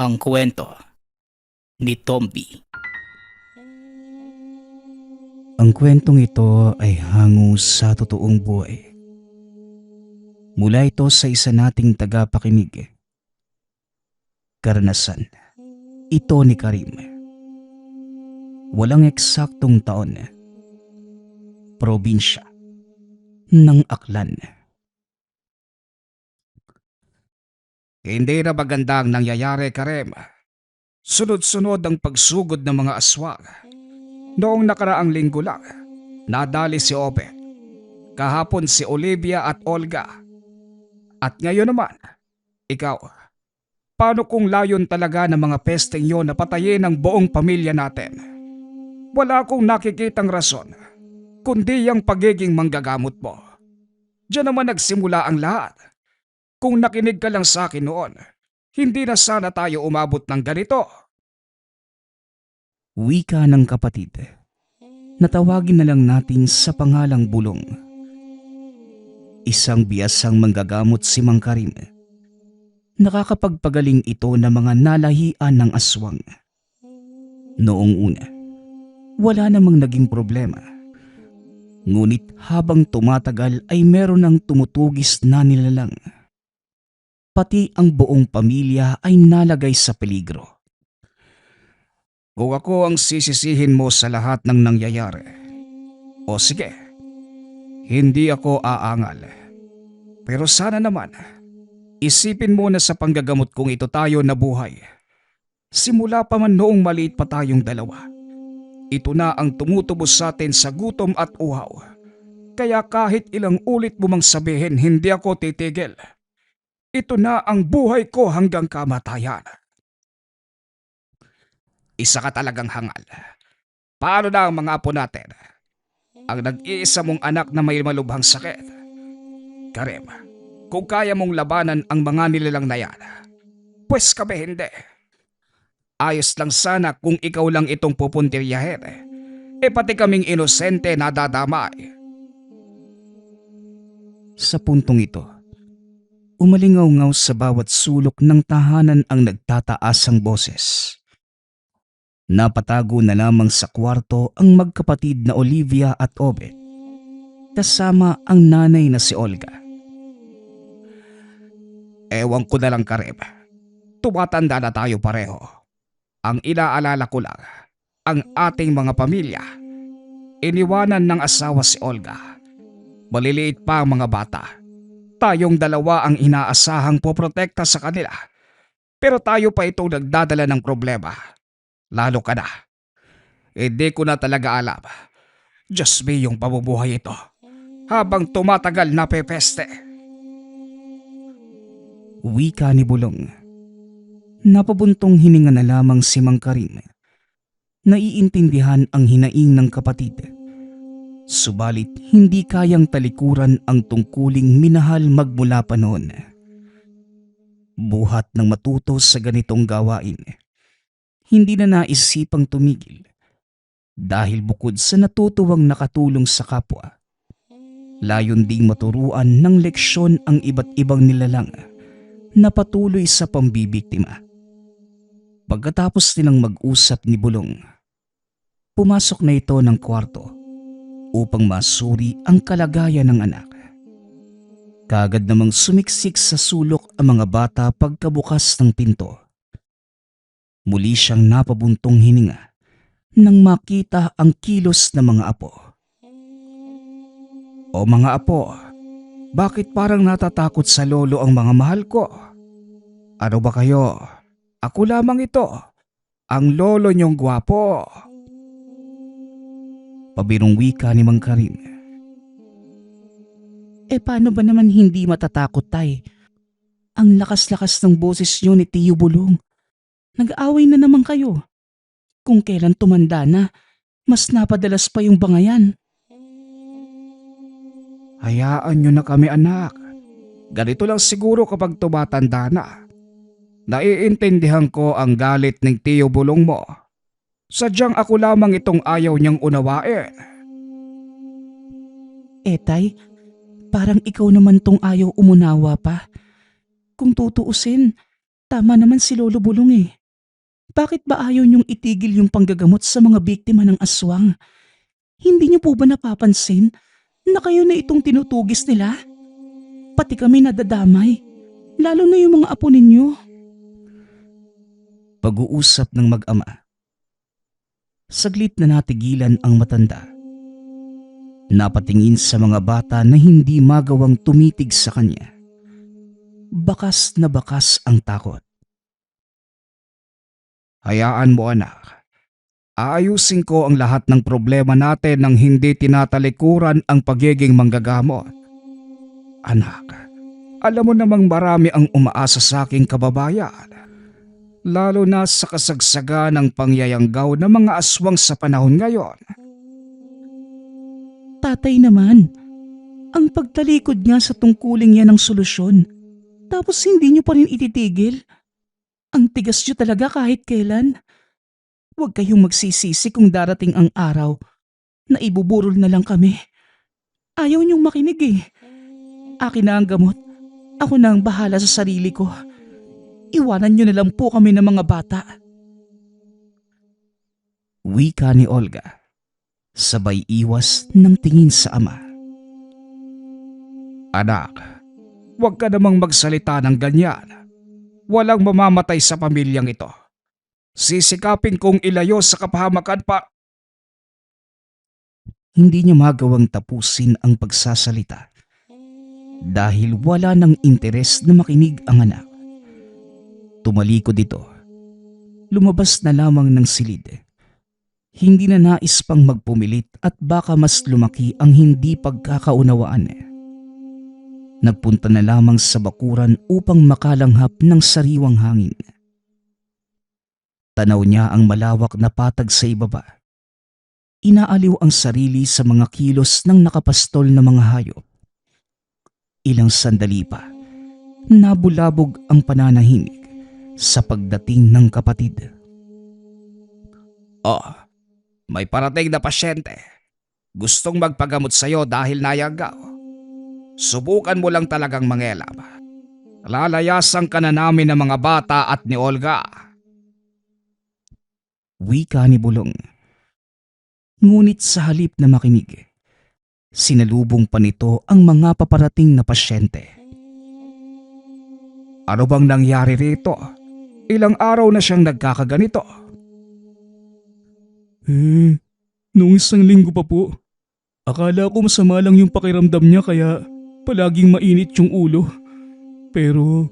Ang kwento ni Tomby. Ang kwentong ito ay hango sa totoong buhay. Mula ito sa isa nating tagapakinig. Karanasan. Ito ni Karim. Walang eksaktong taon. Probinsya ng Aklan. Hindi na maganda ang nangyayari, Karim. Sunod-sunod ang pagsugod ng mga aswang. Noong nakaraang linggo lang, nadali si Obed. Kahapon si Olivia at Olga. At ngayon naman, ikaw. Paano kung layon talaga ng mga pesteng yon na patayin ang buong pamilya natin? Wala akong nakikitang rason, kundi ang pagiging manggagamot mo. Diyan naman nagsimula ang lahat. Kung nakinig ka lang sa akin noon, hindi na sana tayo umabot ng ganito. Wika ng kapatid. Natawagin na lang natin sa pangalang Bulong. Isang biyasang manggagamot si Mang Karim. Nakakapagpagaling ito ng mga nalahian ng aswang. Noong una, wala namang naging problema. Ngunit habang tumatagal ay meron ng tumutugis na nilalang. Pati ang buong pamilya ay nalagay sa peligro. Kung ako ang sisisihin mo sa lahat ng nangyayari, o sige, hindi ako aangal. Pero sana naman, isipin mo na sa panggagamot kung ito tayo nabuhay. Simula pa man noong maliit pa tayong dalawa, ito na ang tumutubos sa atin sa gutom at uhaw. Kaya kahit ilang ulit mo mang sabihin hindi ako titigil, ito na ang buhay ko hanggang kamatayan. Isa ka talagang hangal. Paano na ang mga apo natin? Ang nag-iisa mong anak na may malubhang sakit. Karim, kung kaya mong labanan ang mga nilalang na yan, pues kami hindi. Ayos lang sana kung ikaw lang itong pupuntiryahin. Pati kaming inosente na dadamay. Sa puntong ito, umalingaw-ngaw sa bawat sulok ng tahanan ang nagtataasang boses. Napatago na lamang sa kwarto ang magkapatid na Olivia at Obed, kasama ang nanay na si Olga. Ewan ko na lang, Karim. Tumatanda na tayo pareho. Ang inaalala ko lang, ang ating mga pamilya. Iniwanan ng asawa si Olga. Maliliit pa ang mga bata. Tayong dalawa ang inaasahang poprotekta sa kanila. Pero tayo pa itong nagdadala ng problema. Lalo ka na. Hindi ko na talaga alam. Diyos me yung pabubuhay ito. Habang tumatagal na pepeste. Wika ni Bulong. Napabuntong hininga na lamang si Mang Karim. Naiintindihan ang hinaing ng kapatid. Subalit hindi kayang talikuran ang tungkuling minahal magmula pa noon. Buhat ng matuto sa ganitong gawain, hindi na naisipang tumigil dahil bukod sa natutuwang nakatulong sa kapwa, layon ding maturuan ng leksyon ang iba't ibang nilalang na patuloy sa pambibiktima. Pagkatapos nilang mag-usap ni Bulong, pumasok na ito ng kwarto upang masuri ang kalagayan ng anak. Kaagad namang sumiksik sa sulok ang mga bata pagkabukas ng pinto. Muli siyang napabuntong hininga nang makita ang kilos ng mga apo. O mga apo, bakit parang natatakot sa lolo ang mga mahal ko? Ano ba kayo? Ako lamang ito, ang lolo niyong gwapo. Pabirong wika ni Mang Karim. Paano ba naman hindi matatakot, tay? Ang lakas-lakas ng boses niyo ni Tiyo Bulong. Nag-aaway na naman kayo. Kung kailan tumanda na, mas napadalas pa yung bangayan. Hayaan niyo na kami, anak. Ganito lang siguro kapag tumatanda na. Naiintindihan ko ang galit ng Tiyo Bulong mo. Sadyang ako lamang itong ayaw niyang unawain. Tay, parang ikaw naman tong ayaw umunawa pa. Kung tutuusin, Tama naman si Lolo Bulong eh. Bakit ba ayaw niyong itigil yung panggagamot sa mga biktima ng aswang? Hindi niyo po ba napapansin na kayo na itong tinutugis nila? Pati kami nadadamay, lalo na yung mga apo ninyo. Pag-uusap ng mag-ama. Saglit na natigilan ang matanda. Napatingin sa mga bata na hindi magawang tumitig sa kanya. Bakas na bakas ang takot. Hayaan mo anak. Aayusin ko ang lahat ng problema natin nang hindi tinatalikuran ang pagiging manggagamot. Anak, alam mo namang marami ang umaasa sa aking kababayan. Lalo na sa kasagsagan ng pangyayanggaw ng mga aswang sa panahon ngayon. Tatay naman, ang pagtalikod nga sa tungkuling yan ang solusyon. Tapos hindi niyo pa rin ititigil. Ang tigas niyo talaga kahit kailan. Huwag kayong magsisisi kung darating ang araw na ibuburol na lang kami. Ayaw niyong makinig eh. Akin na ang gamot. Ako na ang bahala sa sarili ko. Iwanan niyo na lang po kami ng mga bata. Wika ni Olga. Sabay iwas ng tingin sa ama. Anak, huwag ka namang magsalita ng ganyan. Walang mamamatay sa pamilyang ito. Sisikapin kong ilayo sa kapahamakan pa. Hindi niya magawang tapusin ang pagsasalita dahil wala ng interes na makinig ang anak. Tumalikod ito. Lumabas na lamang ng silid. Hindi na nais pang magpumilit at baka mas lumaki ang hindi pagkakaunawaan. Nagpunta na lamang sa bakuran upang makalanghap ng sariwang hangin. Tanaw niya ang malawak na patag sa ibaba. Inaaliw ang sarili sa mga kilos ng nakapastol na mga hayop. Ilang sandali pa, nabulabog ang pananahimik sa pagdating ng kapatid. Oh, may parating na pasyente. Gustong magpagamot sa'yo dahil nayagaw. Subukan mo lang talagang mangelam. Lalayasan ka na namin ng mga bata at ni Olga. Wika ni Bulong. Ngunit sa halip na makinig, sinalubong pa nito ang mga paparating na pasyente. Ano bang nangyari rito? Ilang araw na siyang nagkakaganito. Noong isang linggo pa po. Akala ko masama lang yung pakiramdam niya kaya palaging mainit yung ulo. Pero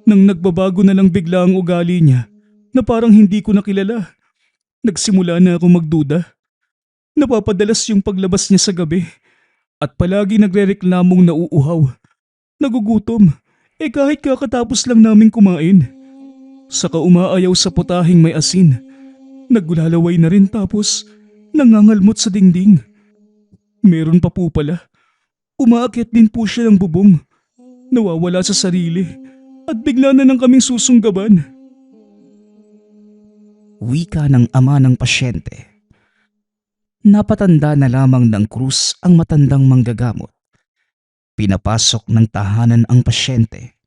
nang nagbabago na lang bigla ang ugali niya na parang hindi ko nakilala, nagsimula na ako magduda. Napapadalas yung paglabas niya sa gabi at palagi nagrereklamong nauuhaw. Nagugutom, kahit kakatapos lang namin kumain. Saka umaayaw sa putahing may asin. Naggulalaway na rin tapos nangangalmot sa dingding. Meron pa po pala. Umaakyat din po siya ng bubong. Nawawala sa sarili at bigla na lang kaming susunggaban. Wika ng ama ng pasyente. Napatanda na lamang ng krus ang matandang manggagamot. Pinapasok ng tahanan ang pasyente.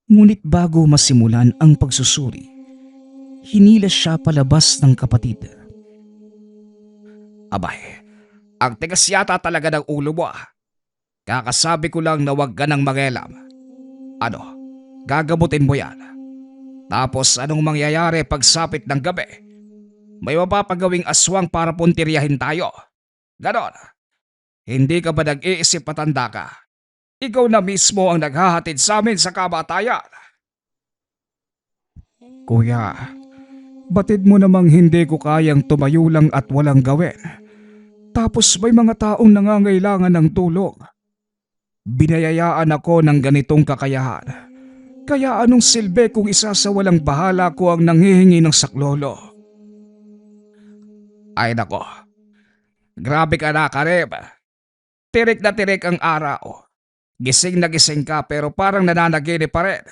Ngunit bago masimulan ang pagsusuri, hinila siya palabas ng kapatid. Abay, ang tigas yata talaga ng ulo mo ah. Kakasabi ko lang na huwag ka nang mangelam. Ano, gagamutin mo yan. Tapos anong mangyayari pagsapit ng gabi? May mapapagawing aswang para puntiryahin tayo. Ganon. Hindi ka ba nag-iisip patanda ka? Ikaw na mismo ang naghahatid sa amin sa kamatayan. Kuya, batid mo namang hindi ko kayang tumayo lang at walang gawin. Tapos may mga taong nangangailangan ng tulong. Binayayaan ako ng ganitong kakayahan. Kaya anong silbi kung isa sa walang bahala ko ang nanghihingi ng saklolo? Ay nako, grabe ka na Karem. Tirik na tirik ang araw. Gising na gising ka pero parang nananaginip pa rin.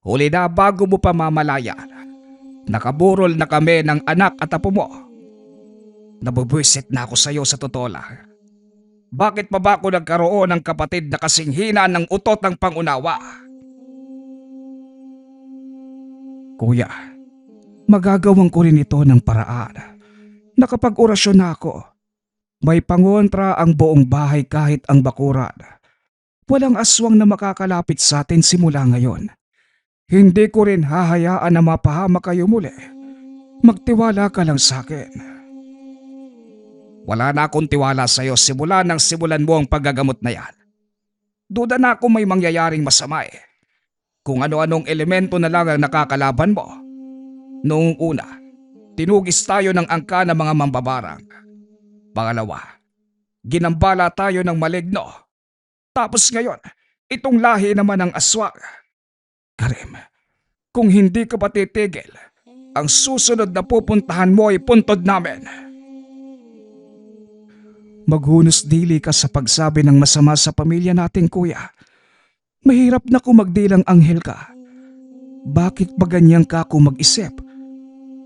Huli na bago mo pa mamalayan. Nakaburol na kami ng anak at apo mo. Nabubwisit na ako sa iyo sa totoo lang. Bakit pa ba ako nagkaroon ng kapatid na kasing hina ng utot ng pangunawa? Kuya, magagawan ko rin ito ng paraan. Nakapag-orasyon na ako. May pangontra ang buong bahay kahit ang bakuran. Walang aswang na makakalapit sa atin simula ngayon. Hindi ko rin hahayaan na mapahamak kayo muli. Magtiwala ka lang sa akin. Wala na akong tiwala sa iyo simula nang simulan mo ang paggagamot na yan. Duda na ako may mangyayaring masama eh. Kung ano-anong elemento na lang ang nakakalaban mo. Noong una, tinugis tayo ng angka ng mga mambabarang. Pangalawa, ginambala tayo ng maligno. Tapos ngayon, itong lahi naman ng aswang. Karim, kung hindi ka pa titigil, ang susunod na pupuntahan mo ay puntod namin. Maghunos dili ka sa pagsabi ng masama sa pamilya natin, kuya. Mahirap na kung magdilang anghel ka. Bakit ba ganyan ka kung mag-isip?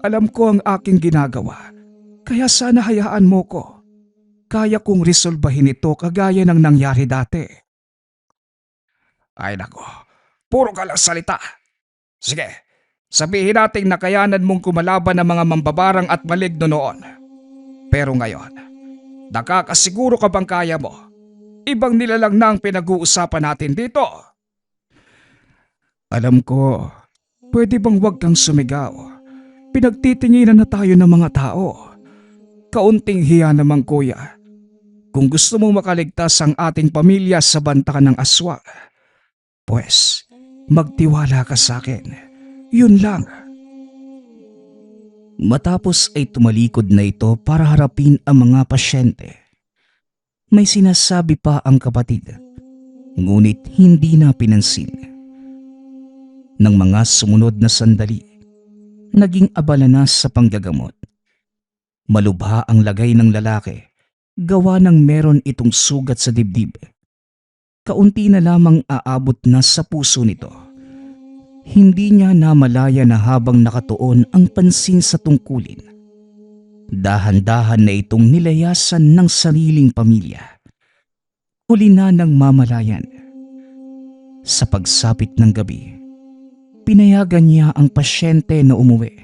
Alam ko ang aking ginagawa, kaya sana hayaan mo ko. Kaya kong resolbahin ito kagaya ng nangyari dati. Ay nako, puro ka lang salita. Sige, sabihin natin na kayanan mong kumalaban ng mga mambabarang at maligno noon. Pero ngayon, nakakasiguro ka bang kaya mo? Ibang nilalang na ang pinag-uusapan natin dito. Alam ko, pwede bang wag kang sumigaw? Pinagtitinginan na tayo ng mga tao. Kaunting hiya naman, kuya. Kung gusto mong makaligtas ang ating pamilya sa bantakan ng aswang, pues magtiwala ka sa akin. Yun lang. Matapos ay tumalikod na ito para harapin ang mga pasyente. May sinasabi pa ang kapatid, ngunit hindi na pinansin. Nang mga sumunod na sandali, naging abala na sa panggagamot. Malubha ang lagay ng lalaki, gawa ng meron itong sugat sa dibdib. Kaunti na lamang aabot na sa puso nito. Hindi niya namalaya na habang nakatuon ang pansin sa tungkulin. Dahan-dahan na itong nilayasan ng sariling pamilya. Huli na ng mamalayan. Sa pagsapit ng gabi, pinayagan niya ang pasyente na umuwi.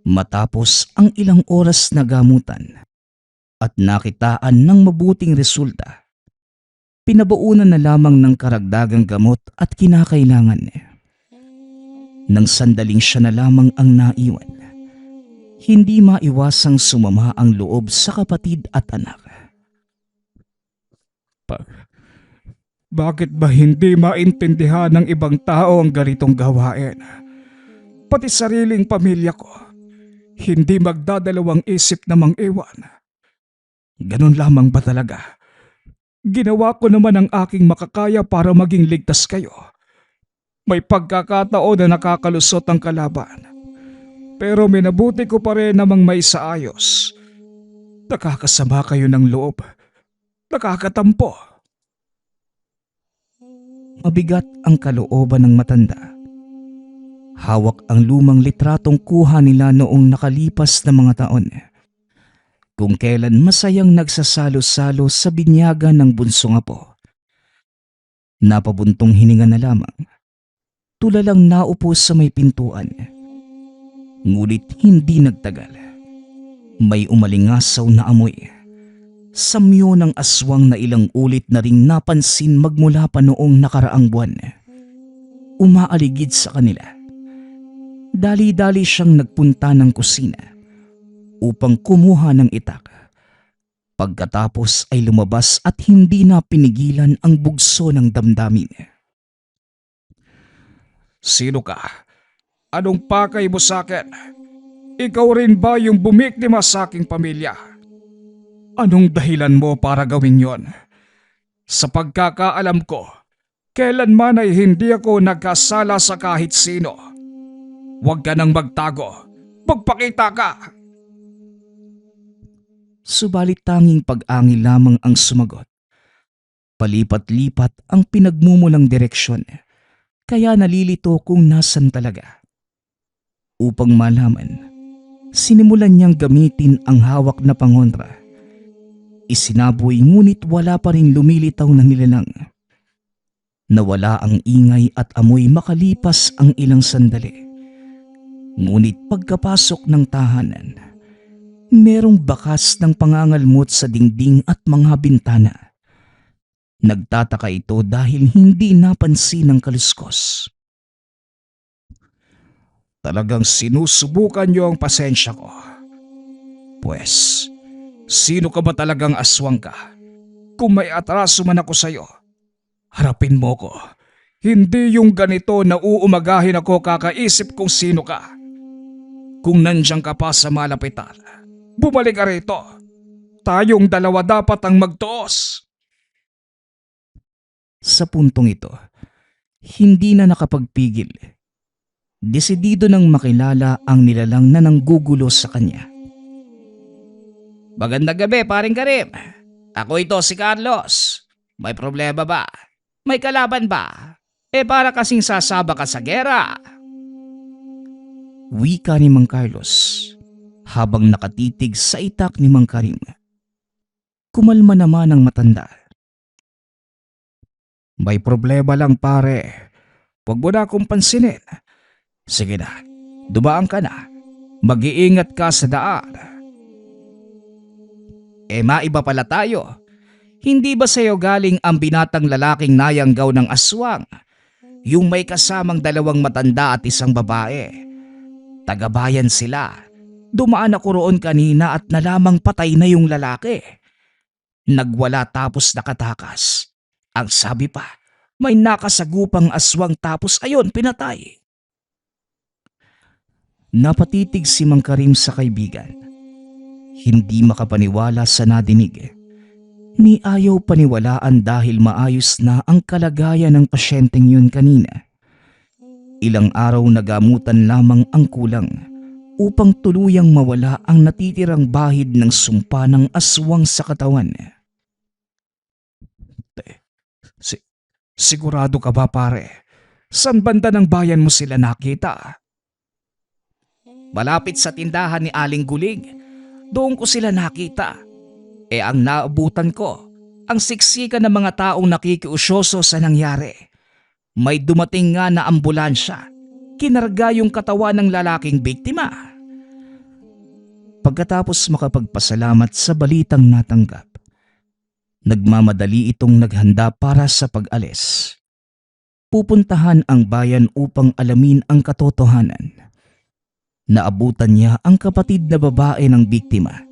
Matapos ang ilang oras na gamutan at nakitaan ng mabuting resulta, pinabaunan na lamang ng karagdagang gamot at kinakailangan. Nang sandaling siya na lamang ang naiwan, hindi maiwasang sumama ang loob sa kapatid at anak. Bakit ba hindi maintindihan ng ibang tao ang ganitong gawain? Pati sariling pamilya ko, hindi magdadalawang isip na mang-iwan. Ganun lamang ba talaga? Ginawa ko naman ang aking makakaya para maging ligtas kayo. May pagkakataon na nakakalusot ang kalaban. Pero minabuti ko pa rin namang may saayos. Nakakasama kayo ng loob. Nakakatampo. Mabigat ang kalooban ng matanda. Hawak ang lumang litratong kuha nila noong nakalipas na mga taon. Kung kailan masayang nagsasalo-salo sa binyagan ng bunsong apo. Napabuntong hininga na lamang. Tulalang naupo sa may pintuan. Ngunit hindi nagtagal. May umalingasaw na amoy. Samyo ng aswang na ilang ulit na ring napansin magmula pa noong nakaraang buwan. Umaaligid sa kanila. Dali-dali siyang nagpunta ng kusina upang kumuha ng itak. Pagkatapos ay lumabas at hindi na pinigilan ang bugso ng damdamin. Sino ka? Anong pakay mo sa akin? Ikaw rin ba yung bumiktima sa aking pamilya? Anong dahilan mo para gawin yon? Sa pagkakaalam ko, kailanman ay hindi ako nagkasala sa kahit sino. Huwag ka nang magtago. Magpakita ka! Subalit tanging pag-angil lamang ang sumagot. Palipat-lipat ang pinagmumulang direksyon, kaya nalilito kung nasan talaga. Upang malaman, sinimulan niyang gamitin ang hawak na pangontra. Isinaboy ngunit wala pa ring lumilitaw na nilalang. Nawala ang ingay at amoy makalipas ang ilang sandali. Ngunit pagkapasok ng tahanan, merong bakas ng pangangalmot sa dingding at mga bintana. Nagtataka ito dahil hindi napansin ng kaluskos. Talagang sinusubukan niyo ang pasensya ko. Pues, sino ka ba talagang aswang ka? Kung may atraso man ako sa'yo, harapin mo ko. Hindi yung ganito na uumagahin ako kakaisip kung sino ka. Kung nandiyan ka pa sa malapitan, bumalik ka rito. Tayong dalawa dapat ang magtuos. Sa puntong ito, hindi na nakapagpigil. Desidido nang makilala ang nilalang na nanggugulo sa kanya. Magandang gabi, paring Karim. Ako ito si Carlos. May problema ba? May kalaban ba? Para kasing sasaba ka sa gera. Wika ni Mang Carlos habang nakatitig sa itak ni Mang Karim. Kumalma naman ang matanda. May problema lang pare. Huwag mo na akong pansinin. Sige na, dumaan ka na. Mag-iingat ka sa daan. Maiba pala tayo. Hindi ba sa'yo galing ang binatang lalaking nayanggaw ng aswang? Yung may kasamang 2 matanda at isang babae. Tagabayan sila. Dumaan ako roon kanina at nalamang patay na yung lalaki. Nagwala tapos nakatakas. Ang sabi pa, may nakasagupang aswang tapos ayon pinatay. Napatitig si Mang Karim sa kaibigan. Hindi makapaniwala sa nadinig. Ni ayaw paniwalaan dahil maayos na ang kalagayan ng pasyenteng yun kanina. Ilang araw na gamutan lamang ang kulang upang tuluyang mawala ang natitirang bahid ng sumpa ng aswang sa katawan. Sigurado ka ba pare? San banda ng bayan mo sila nakita? Malapit sa tindahan ni Aling Guling. Doon ko sila nakita. Ang naabutan ko, ang siksikan ng mga taong nakikiusyoso sa nangyari. May dumating nga na ambulansya. Kinarga yung katawan ng lalaking biktima. Pagkatapos makapagpasalamat sa balitang natanggap, nagmamadali itong naghanda para sa pag-alis. Pupuntahan ang bayan upang alamin ang katotohanan. Naabutan niya ang kapatid na babae ng biktima.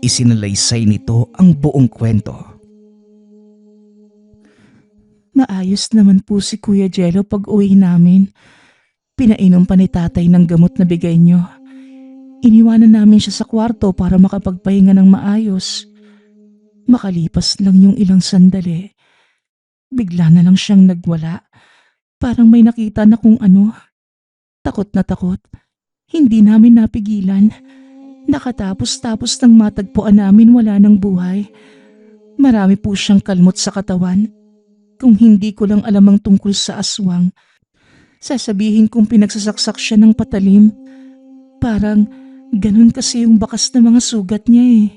Isinalaysay nito ang buong kwento. Maayos naman po si Kuya Jello pag uwi namin. Pinainom pa ni tatay ng gamot na bigay niyo. Iniwanan namin siya sa kwarto para makapagpahinga ng maayos. Makalipas lang yung ilang sandali. Bigla na lang siyang nagwala. Parang may nakita na kung ano. Takot na takot. Hindi namin napigilan. Nakatapos-tapos ng matagpuan namin wala ng buhay. Marami po siyang kalmot sa katawan. Kung hindi ko lang alam ang tungkol sa aswang, sasabihin kong pinagsasaksak siya ng patalim. Parang ganun kasi yung bakas ng mga sugat niya eh.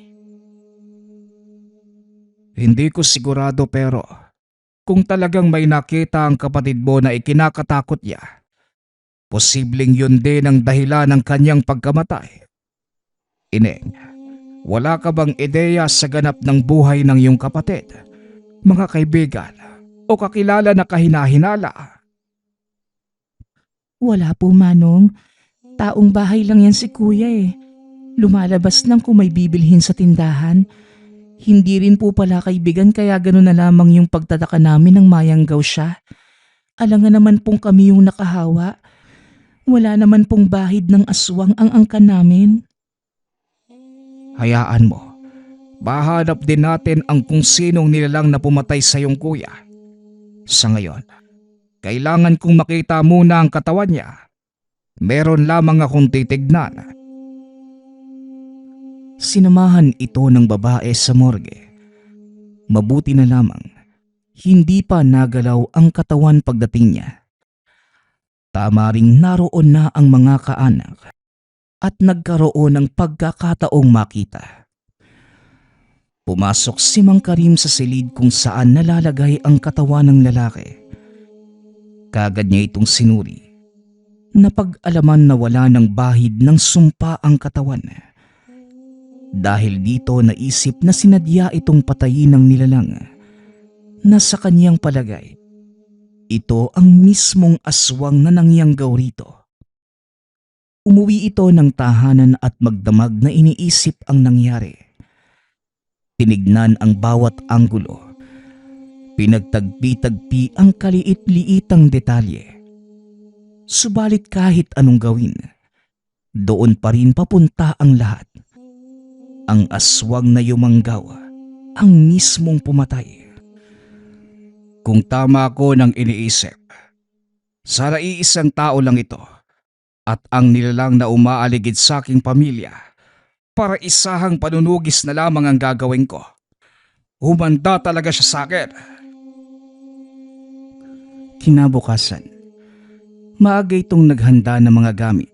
Hindi ko sigurado pero kung talagang may nakita ang kapatid mo na ikinakatakot niya, posibleng yun din ang dahilan ng kanyang pagkamatay. Ineng, wala ka bang ideya sa ganap ng buhay ng iyong kapatid, mga kaibigan o kakilala na kahinahinala? Wala po Manong. Taong bahay lang yan si Kuya eh. Lumalabas lang kung may bibilhin sa tindahan. Hindi rin po pala kaibigan kaya gano'n na lamang yung pagtataka namin ng mayanggaw siya. Alangan naman pong kami yung nakahawa. Wala naman pong bahid ng aswang ang angkan namin. Hayaan mo. Mahanap din natin ang kung sinong nilalang na pumatay sa iyong kuya. Sa ngayon, kailangan kong makita muna ang katawan niya. Meron lamang akong titignan. Sinamahan ito ng babae sa morgue. Mabuti na lamang, hindi pa nagalaw ang katawan pagdating niya. Tama ring naroon na ang mga kaanak at nagkaroon ng pagkakataong makita. Pumasok si Mang Karim sa silid kung saan nalalagay ang katawan ng lalaki. Kagad niya itong sinuri. Napag-alaman na wala ng bahid ng sumpa ang katawan. Dahil dito naisip na sinadya itong patayin ng nilalang na sa kanyang palagay, ito ang mismong aswang na nangyanggaw rito. Umuwi ito ng tahanan at magdamag na iniisip ang nangyari. Tinignan ang bawat anggulo. Pinagtagpi-tagpi ang kaliit-liitang detalye. Subalit kahit anong gawin, doon pa rin papunta ang lahat. Ang aswang na yumanggaw, ang mismong pumatay. Kung tama ako ng iniisip, sana iisang tao lang ito at ang nilalang na umaaligid sa aking pamilya para isahang panunugis na lamang ang gagawin ko. Humanda talaga siya sa akin. Kinabukasan, maaga itong naghanda ng mga gamit.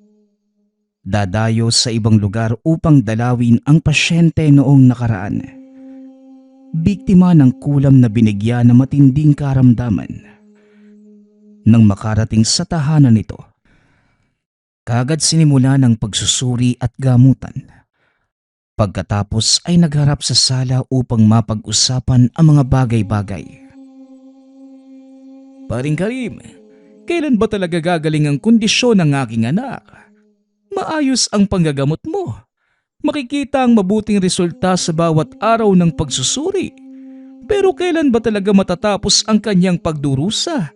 Dadayo sa ibang lugar upang dalawin ang pasyente noong nakaraan. Biktima ng kulam na binigyan ng matinding karamdaman. Nang makarating sa tahanan nito, kagad sinimula ng pagsusuri at gamutan. Pagkatapos ay nagharap sa sala upang mapag-usapan ang mga bagay-bagay. Paring Karim, kailan ba talaga gagaling ang kondisyon ng aking anak? Maayos ang panggagamot mo. Makikita ang mabuting resulta sa bawat araw ng pagsusuri. Pero kailan ba talaga matatapos ang kanyang pagdurusa?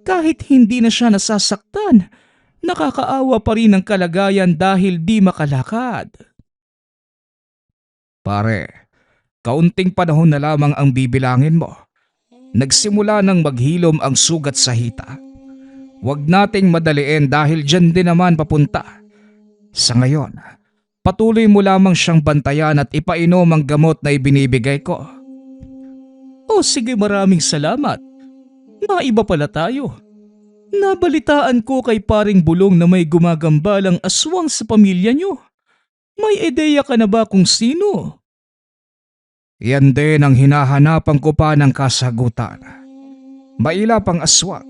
Kahit hindi na siya nasasaktan, nakakaawa pa rin ang kalagayan dahil di makalakad. Pare, kaunting panahon na lamang ang bibilangin mo. Nagsimula nang maghilom ang sugat sa hita. Huwag nating madaliin dahil dyan din naman papunta. Sa ngayon, patuloy mo lamang siyang bantayan at ipainom ang gamot na ibinibigay ko. O sige, maraming salamat. Naiba pala tayo. Nabalitaan ko kay paring Bulong na may gumagambalang aswang sa pamilya niyo. May ideya ka na ba kung sino? Yan din ang hinahanapan ko pa ng kasagutan. Maila pang aswang.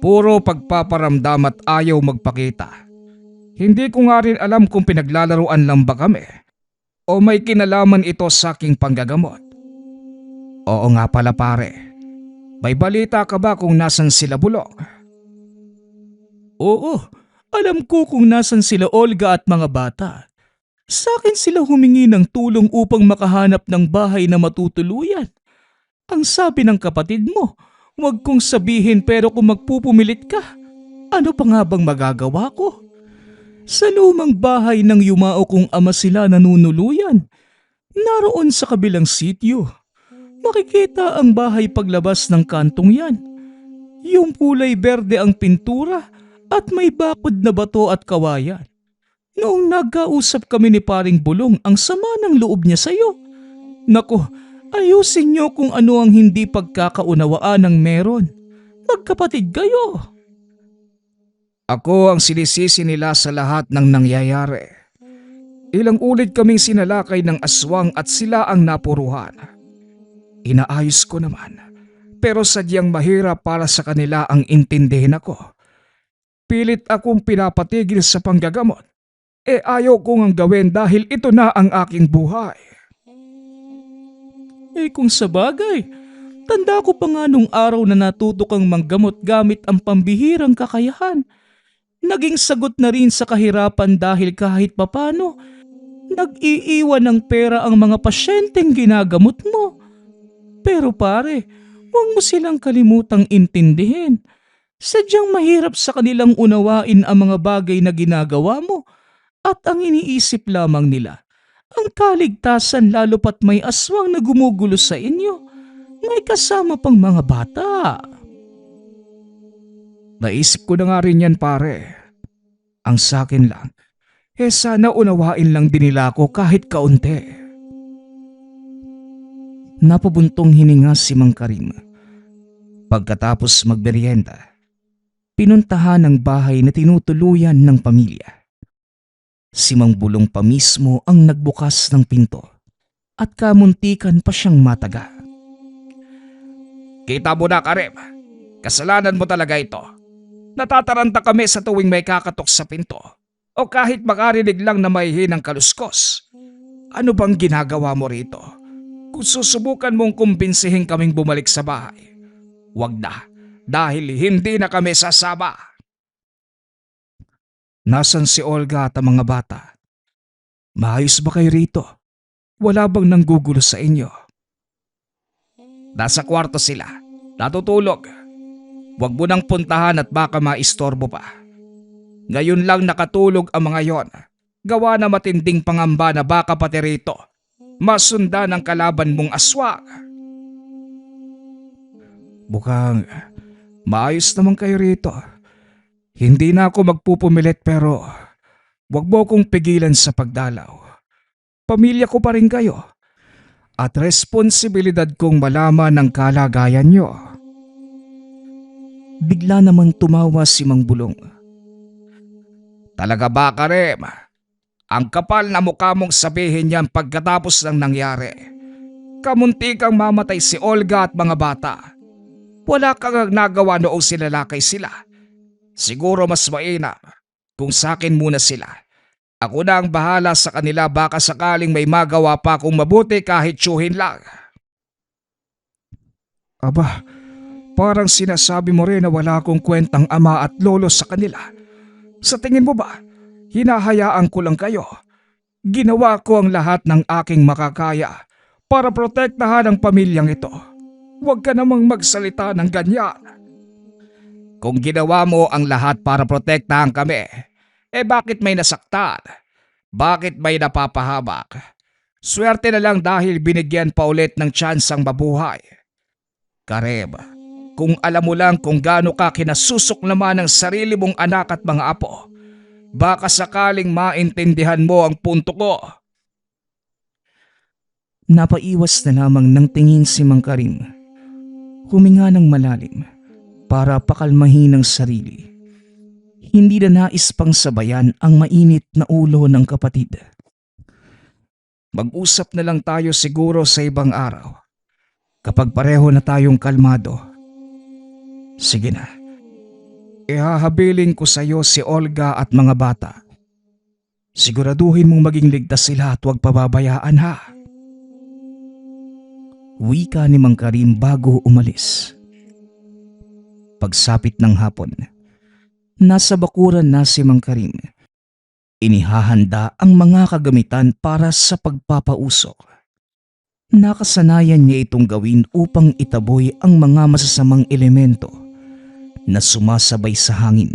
Puro pagpaparamdam at ayaw magpakita. Hindi ko nga rin alam kung pinaglalaruan lang ba kami o may kinalaman ito sa aking panggagamot. Oo nga pala pare. May balita ka ba kung nasan sila Bulong? Oo, alam ko kung nasan sila Olga at mga bata. Sa akin sila humingi ng tulong upang makahanap ng bahay na matutuluyan. Ang sabi ng kapatid mo, huwag kong sabihin pero kung magpupumilit ka, ano pa nga bang magagawa ko? Sa lumang bahay ng yumao kong ama sila nanunuluyan. Naroon sa kabilang sityo. Makikita ang bahay paglabas ng kantong yan. Yung kulay berde ang pintura at may bakod na bato at kawayan. Noong nagkausap kami ni paring Bulong, ang sama ng loob niya sa'yo. Nako, ayusin niyo kung ano ang hindi pagkakaunawaan ng meron. Magkapatid kayo. Ako ang sinisisi nila sa lahat ng nangyayari. Ilang ulit kaming sinalakay ng aswang at sila ang napuruhan. Inaayos ko naman, pero sadyang mahirap para sa kanila ang intindihin ako. Pilit akong pinapatigil sa panggagamot. Ayaw kong ang gawin dahil ito na ang aking buhay. Kung sa bagay, tanda ko pa nga nung araw na natuto kang manggamot gamit ang pambihirang kakayahan. Naging sagot na rin sa kahirapan dahil kahit papano, nag-iiwan ng pera ang mga pasyenteng ginagamot mo. Pero pare, huwag mo silang kalimutang intindihin. Sadyang mahirap sa kanilang unawain ang mga bagay na ginagawa mo at ang iniisip lamang nila, ang kaligtasan lalo pat may aswang na gumugulo sa inyo. May kasama pang mga bata. Naisip ko na nga rin yan pare. Ang sakin lang, sana unawain lang din nila ako kahit kaunti. Napabuntong hininga si Mang Karim. Pagkatapos magmerienda, pinuntahan ang bahay na tinutuluyan ng pamilya. Si Mang Bulong pa mismo ang nagbukas ng pinto at kamuntikan pa siyang mataga. Kita mo na Karim, kasalanan mo talaga ito. Natataranta kami sa tuwing may kakatok sa pinto o kahit makarinig lang na may hinang kaluskos. Ano bang ginagawa mo rito? Kung susubukan mong kumbinsihin kaming bumalik sa bahay, wag na dahil hindi na kami sasama. Nasaan si Olga at ang mga bata? Maayos ba kayo rito? Wala bang nanggugulo sa inyo? Nasa kwarto sila, natutulog. Huwag mo nang puntahan at baka maistorbo pa. Ngayon lang nakatulog ang mga yon. Gawa na matinding pangamba na baka pati rito masundan ang kalaban mong aswang. Mukhang maayos naman kayo rito. Hindi na ako magpupumilit pero wag mo akong pigilan sa pagdalaw. Pamilya ko pa rin kayo at responsibilidad kong malaman ang kalagayan nyo. Bigla namang tumawa si Mang Bulong. Talaga ba, Karem? Ang kapal na mukha mong sabihin yan pagkatapos ng nangyari. Kamunti kang mamatay si Olga at mga bata. Wala kang nagawa noong sinalakay sila. Siguro mas mainam kung sakin muna sila. Ako na ang bahala sa kanila, baka sakaling may magawa pa akong mabuti kahit tsuhin lang. Aba, parang sinasabi mo rin na wala akong kwentang ama at lolo sa kanila. Sa tingin mo ba, hinahayaan ko lang kayo? Ginawa ko ang lahat ng aking makakaya para protektahan ang pamilyang ito. Huwag ka namang magsalita ng ganyan. Kung ginawa mo ang lahat para protektahan kami, bakit may nasaktan? Bakit may napapahamak? Swerte na lang dahil binigyan pa ulit ng tsansang mabuhay. Karem, kung alam mo lang kung gaano ka kinasusok naman ng sarili mong anak at mga apo, baka sakaling maintindihan mo ang punto ko. Napaiwas na lamang ng tingin si Mang Karim. Huminga ng malalim para pakalmahin ang sarili. Hindi na nais pang sabayan ang mainit na ulo ng kapatid. Mag-usap na lang tayo siguro sa ibang araw. Kapag pareho na tayong kalmado. Sige na. Ihahabiling ko sa iyo si Olga at mga bata. Siguraduhin mong maging ligtas sila at huwag pababayaan ha. Wika ni Mang Karim bago umalis. Pagsapit ng hapon, nasa bakuran na si Mang Karim. Inihahanda ang mga kagamitan para sa pagpapausok. Nakasanayan niya itong gawin upang itaboy ang mga masasamang elemento na sumasabay sa hangin.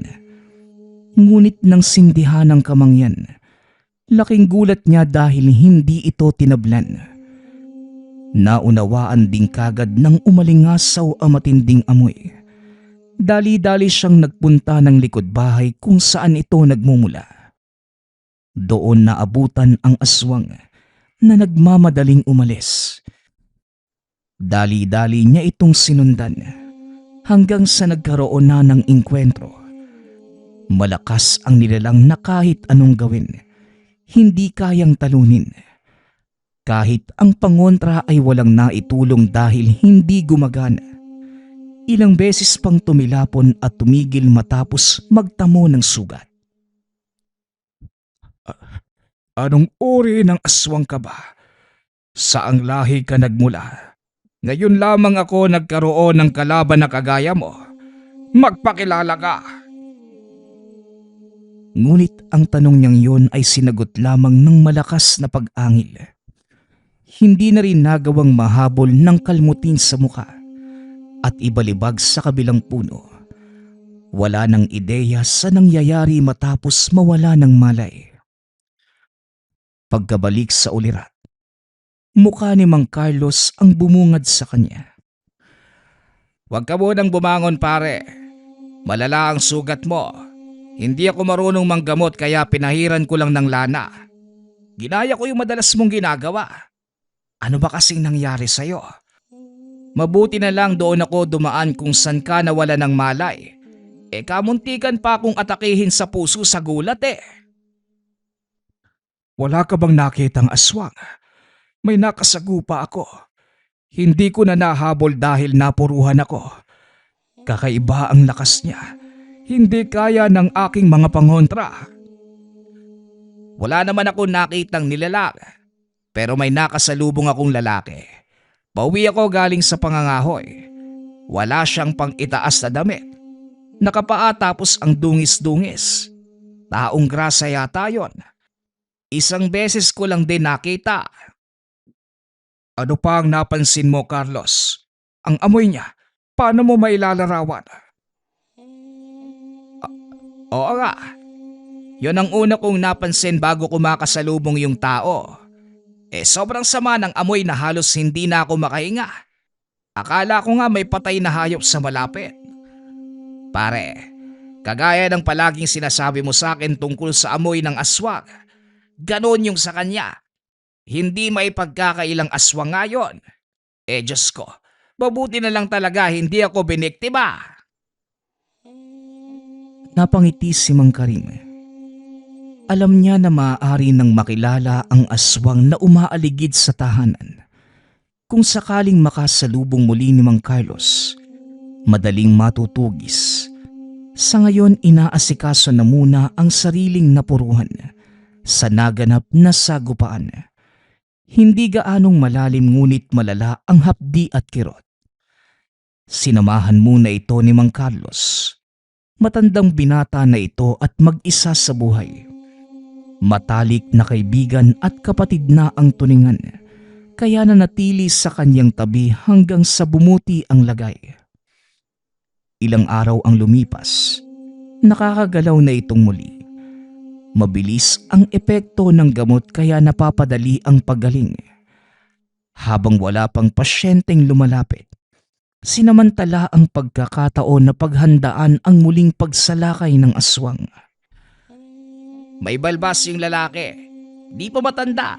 Ngunit nang sindihan ng kamangyan, laking gulat niya dahil hindi ito tinablan. Naunawaan din kagad ng umalingasaw ang matinding amoy. Dali-dali siyang nagpunta ng likod bahay kung saan ito nagmumula. Doon naabutan ang aswang na nagmamadaling umalis. Dali-dali niya itong sinundan hanggang sa nagkaroon na ng engkwentro. Malakas ang nilalang na kahit anong gawin, hindi kayang talunin. Kahit ang pangontra ay walang naitulong dahil hindi gumagana. Ilang beses pang tumilapon at tumigil matapos magtamo ng sugat. Anong uri ng aswang ka ba? Saang lahi ka nagmula? Ngayon lamang ako nagkaroon ng kalaban na kagaya mo. Magpakilala ka! Ngunit ang tanong niyang yun ay sinagot lamang ng malakas na pag-angil. Hindi na rin nagawang mahabol ng kalmutin sa muka at ibalibag sa kabilang puno. Wala nang ideya sa nangyayari matapos mawala ng malay. Pagkabalik sa ulirat, mukha ni Mang Carlos ang bumungad sa kanya. Huwag ka munang bumangon pare. Malala ang sugat mo. Hindi ako marunong manggamot kaya pinahiran ko lang ng lana. Ginaya ko yung madalas mong ginagawa. Ano ba kasing nangyari sa'yo? Mabuti na lang doon ako dumaan kung saan ka nawala ng malay. Kamuntikan pa akong atakihin sa puso sa gulat eh. Wala ka bang nakitang aswang? May nakasagupa ako. Hindi ko na nahabol dahil napuruhan ako. Kakaiba ang lakas niya. hindi kaya ng aking mga pangontra. Wala naman ako nakitang nilalang, pero may nakasalubong akong lalaki. Pauwi ako galing sa pangangahoy. Wala siyang pang itaas na damit. Nakapaa tapos ang dungis-dungis. Taong grasa yata yon. Isang beses ko lang din nakita. Ano pa ang napansin mo, Carlos? Ang amoy niya, paano mo mailalarawan? Oo nga. Yon ang una kong napansin bago ko makasalubong yung tao. Sobrang sama ng amoy na halos hindi na ako makahinga. Akala ko nga may patay na hayop sa malapit. Pare, kagaya ng palaging sinasabi mo sa akin tungkol sa amoy ng aswang, ganon yung sa kanya. Hindi may pagkakailang aswang ngayon. Diyos ko, mabuti na lang talaga hindi ako biniktima. Napangiti si Mang Karim. Alam niya na maaari nang makilala ang aswang na umaaligid sa tahanan. Kung sakaling makasalubong muli ni Mang Carlos, madaling matutugis. Sa ngayon inaasikaso na muna ang sariling napuruhan sa naganap na sagupaan. Hindi gaanong malalim ngunit malala ang hapdi at kirot. Sinamahan muna ito ni Mang Carlos. Matandang binata na ito at mag-isa sa buhay. Matalik na kaibigan at kapatid na ang tuningan, kaya nanatili sa kanyang tabi hanggang sa bumuti ang lagay. Ilang araw ang lumipas, nakakagalaw na itong muli. Mabilis ang epekto ng gamot kaya napapadali ang paggaling. Habang wala pang pasyenteng lumalapit, sinamantala ang pagkakataon na paghandaan ang muling pagsalakay ng aswang. May balbas yung lalaki. Di pa matanda.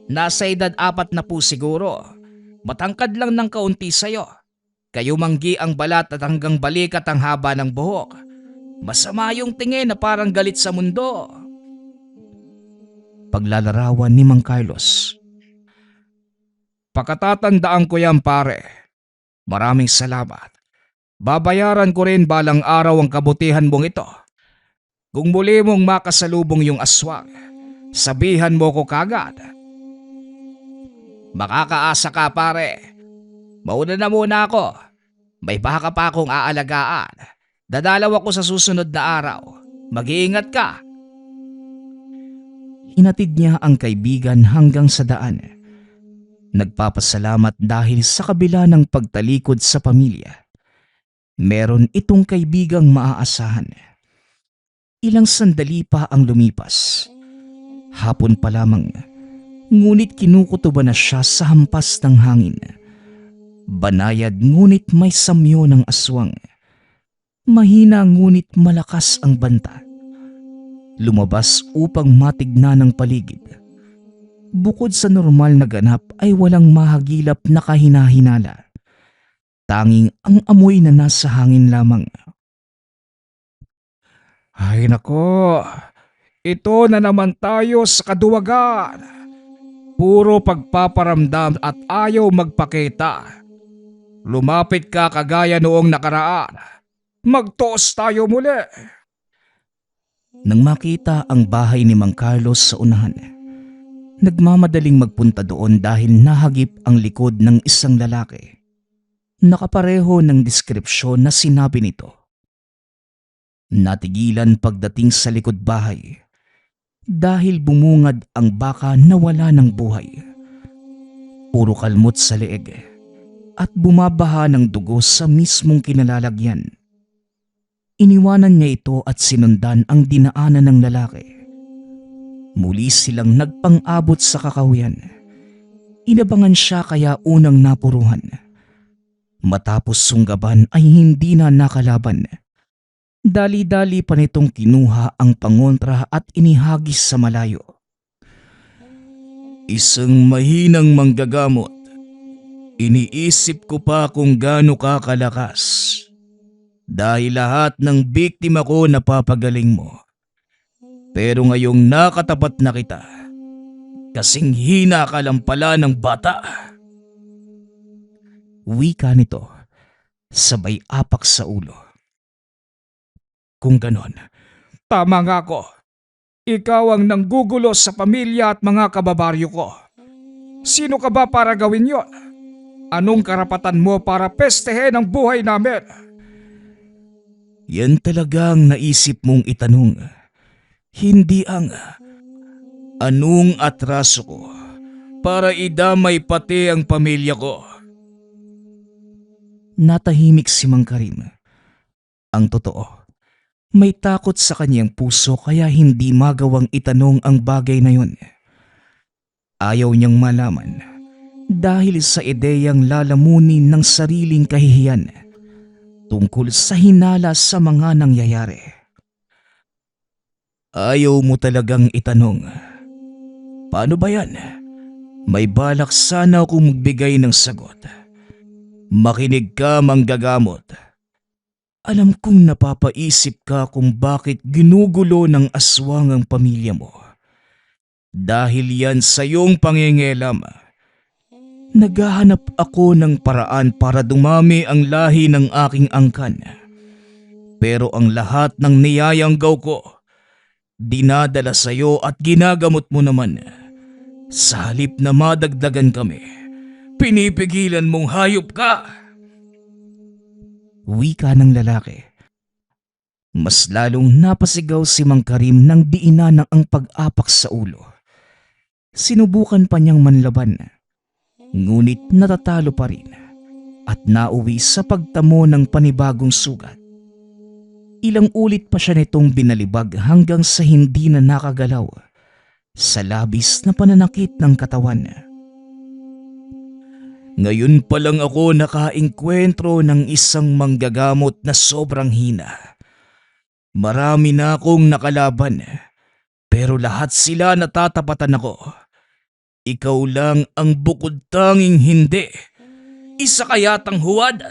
Nasa edad 40 siguro. Matangkad lang ng kaunti sa'yo. Kayo manggi ang balat at hanggang balikat ang haba ng buhok. Masama yung tingin na parang galit sa mundo. Paglalarawan ni Mang Carlos. Pakatatandaan ko yan, pare. Maraming salamat. Babayaran ko rin balang araw ang kabutihan mong ito. Kung muli mong makasalubong yung aswang, sabihan mo ko kagad. Makakaasa ka pare. Mauna na muna ako. May baka pa akong aalagaan. Dadalaw ako sa susunod na araw. Mag-iingat ka. Hinatid niya ang kaibigan hanggang sa daan. Nagpapasalamat dahil sa kabila ng pagtalikod sa pamilya, meron itong kaibigang maaasahan. Ilang sandali pa ang lumipas. Hapon pa lamang, ngunit kinukutuban na siya sa hampas ng hangin. Banayad ngunit may samyo ng aswang. Mahina ngunit malakas ang banta. Lumabas upang matignan ng paligid. Bukod sa normal na ganap ay walang mahagilap na kahinahinala. Tanging ang amoy na nasa hangin lamang. Ay nako, ito na naman tayo sa kaduwagan. Puro pagpaparamdam at ayaw magpakita. Lumapit ka kagaya noong nakaraan. Magtoos tayo muli. Nang makita ang bahay ni Mang Carlos sa unahan, nagmamadaling magpunta doon dahil nahagip ang likod ng isang lalaki. Nakapareho ng deskripsyon na sinabi nito. Natigilan pagdating sa likod bahay dahil bumungad ang baka na wala ng buhay. Puro kalmot sa leeg at bumabaha ng dugo sa mismong kinalalagyan. Iniwanan niya ito at sinundan ang dinaanan ng lalaki. Muli silang nagpang-abot sa kakahuyan. Inabangan siya kaya unang napuruhan. Matapos sunggaban ay hindi na nakalaban. Dali-dali pa nitong kinuha ang pangontra at inihagis sa malayo. Isang mahinang manggagamot. Iniisip ko pa kung gaano ka kalakas. Dahil lahat ng biktima ko napapagaling mo. Pero ngayong nakatapat na kita, kasing hina ka lang pala ng bata. Wika nito, sabay apak sa ulo. Kung ganon, tama nga ako. Ikaw ang nanggugulo sa pamilya at mga kababaryo ko. Sino ka ba para gawin yon? Anong karapatan mo para pestehin ang buhay namin? Yan talagang naisip mong itanong. Hindi ang anong atraso ko para idamay pati ang pamilya ko. Natahimik si Mang Karim. Ang totoo, may takot sa kanyang puso kaya hindi magawang itanong ang bagay na yun. Ayaw niyang malaman dahil sa ideyang lalamunin ng sariling kahihiyan tungkol sa hinala sa mga nangyayari. Ayaw mo talagang itanong. Paano ba yan? May balak sana akong magbigay ng sagot. Makinig ka, manggagamot. Alam kong napapaisip ka kung bakit ginugulo ng aswang ang pamilya mo. Dahil yan sa iyong pangingialam. Naghahanap ako ng paraan para dumami ang lahi ng aking angkan. Pero ang lahat ng niyayanggaw ko, dinadala sa iyo at ginagamot mo naman. Sa halip na madagdagan kami, pinipigilan mong hayop ka. Wika ng lalaki. Mas lalong napasigaw si Mang Karim nang diinan ang pag-apak sa ulo. Sinubukan pa niyang manlaban, ngunit natatalo pa rin at nauwi sa pagtamo ng panibagong sugat. Ilang ulit pa siya nitong binalibag hanggang sa hindi na nakagalaw sa labis na pananakit ng katawan. Ngayon pa lang ako nakaengkwentro ng isang manggagamot na sobrang hina. Marami na akong nakalaban, pero lahat sila natatapatan ako. Ikaw lang ang bukod tanging hindi. Isa kayatang huwad.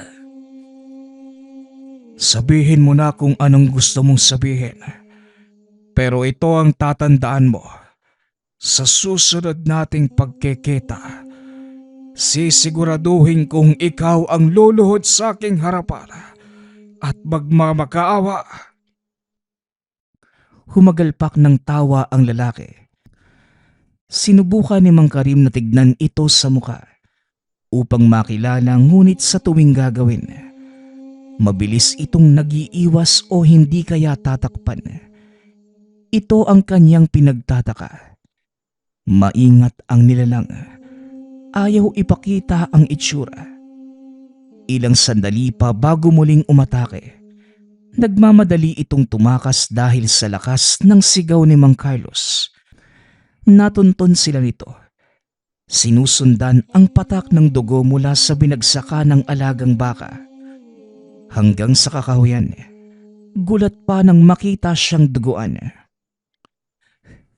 Sabihin mo na kung anong gusto mong sabihin. Pero ito ang tatandaan mo. Sa susunod nating pagkikita, sisiguraduhin kong ikaw ang luluhod sa aking harapan at magmamakaawa. Humagalpak ng tawa ang lalaki. Sinubukan ni Mang Karim na tignan ito sa muka upang makilala, ngunit sa tuwing gagawin, mabilis itong nag-iiwas o hindi kaya tatakpan. Ito ang kanyang pinagtataka. Maingat ang nilalang. Ayaw ipakita ang itsura. Ilang sandali pa bago muling umatake. Nagmamadali itong tumakas dahil sa lakas ng sigaw ni Mang Carlos. Natunton sila nito. Sinusundan ang patak ng dugo mula sa binagsaka ng alagang baka. Hanggang sa kakahuyan, gulat pa nang makita siyang duguan.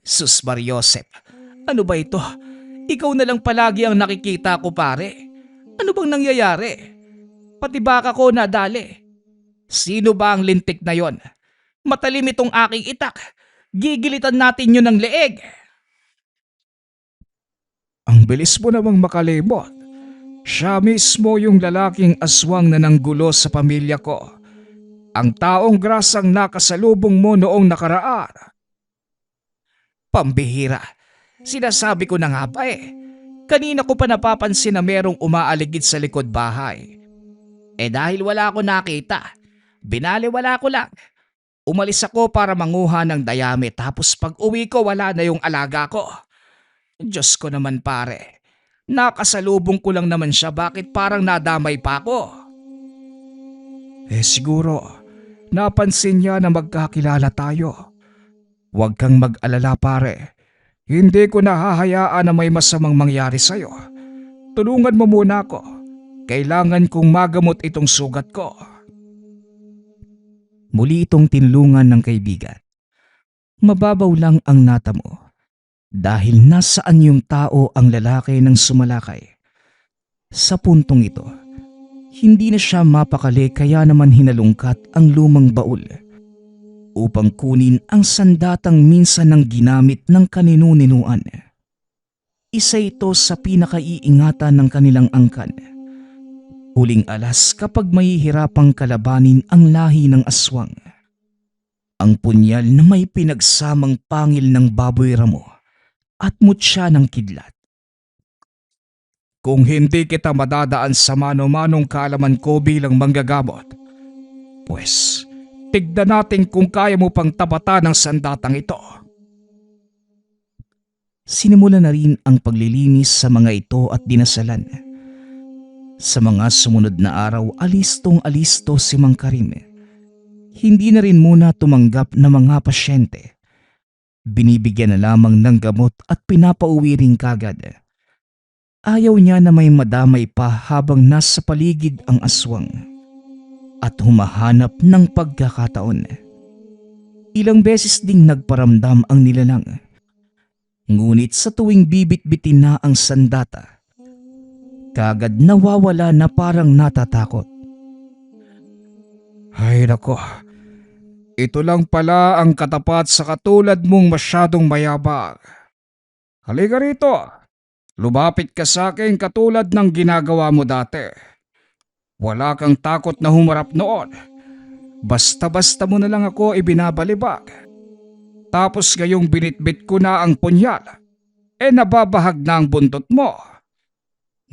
Sus Mariosep, ano ba ito? Ikaw na lang palagi ang nakikita ko, pare. Ano bang nangyayari? Pati baka ko nadali. Sino ba ang lintik na yon? Matalim itong aking itak. Gigilitan natin yun ng leeg. Ang bilis mo namang makalimot. Siya mismo yung lalaking aswang na nanggulo sa pamilya ko. Ang taong grasang nakasalubong mo noong nakaraan. Pambihira. Sinasabi ko na nga ba eh. Kanina ko pa napapansin na merong umaaligid sa likod bahay. Dahil wala ako nakita, binaliwala ko lang. Umalis ako para manguha ng dayami tapos pag uwi ko wala na yung alaga ko. Diyos ko naman pare, nakasalubong ko lang naman siya, bakit parang nadamay pa ako? Siguro, napansin niya na magkakilala tayo. Huwag kang mag-alala pare. Hindi ko nahahayaan na may masamang mangyari sa'yo. Tulungan mo muna ako. Kailangan kong magamot itong sugat ko. Muli itong tinulungan ng kaibigan. Mababaw lang ang natamo. Dahil nasaan yung tao ang lalaki ng sumalakay. Sa puntong ito, hindi na siya mapakali kaya naman hinalungkat ang lumang baul upang kunin ang sandatang minsan nang ginamit ng kaninu-ninuan. Isa ito sa pinakaiingatan ng kanilang angkan. Huling alas kapag mahihirapang kalabanin ang lahi ng aswang. Ang punyal na may pinagsamang pangil ng baboy ramo at mutya ng kidlat. Kung hindi kita madadaan sa mano-manong kaalaman ko bilang manggagamot, pues tignan natin kung kaya mo pang tapatan ng sandatang ito. Sinimula na rin ang paglilinis sa mga ito at dinasalan. Sa mga sumunod na araw, alistong-alisto si Mang Karim. Hindi na rin muna tumanggap ng mga pasyente. Binibigyan na lamang ng gamot at pinapauwi rin kagad. Ayaw niya na may madamay pa habang nasa paligid ang aswang at humahanap ng pagkakataon. Ilang beses ding nagparamdam ang nilalang. Ngunit sa tuwing bibit-bitin na ang sandata, kagad nawawala na parang natatakot. Ay nako, ito lang pala ang katapat sa katulad mong masyadong mayabang. Halika rito, lumapit ka sa akin katulad ng ginagawa mo dati. Wala kang takot na humarap noon. Basta-basta mo na lang ako ibinabalibag. Tapos ngayong binitbit ko na ang punyal, nababahag na ang buntot mo.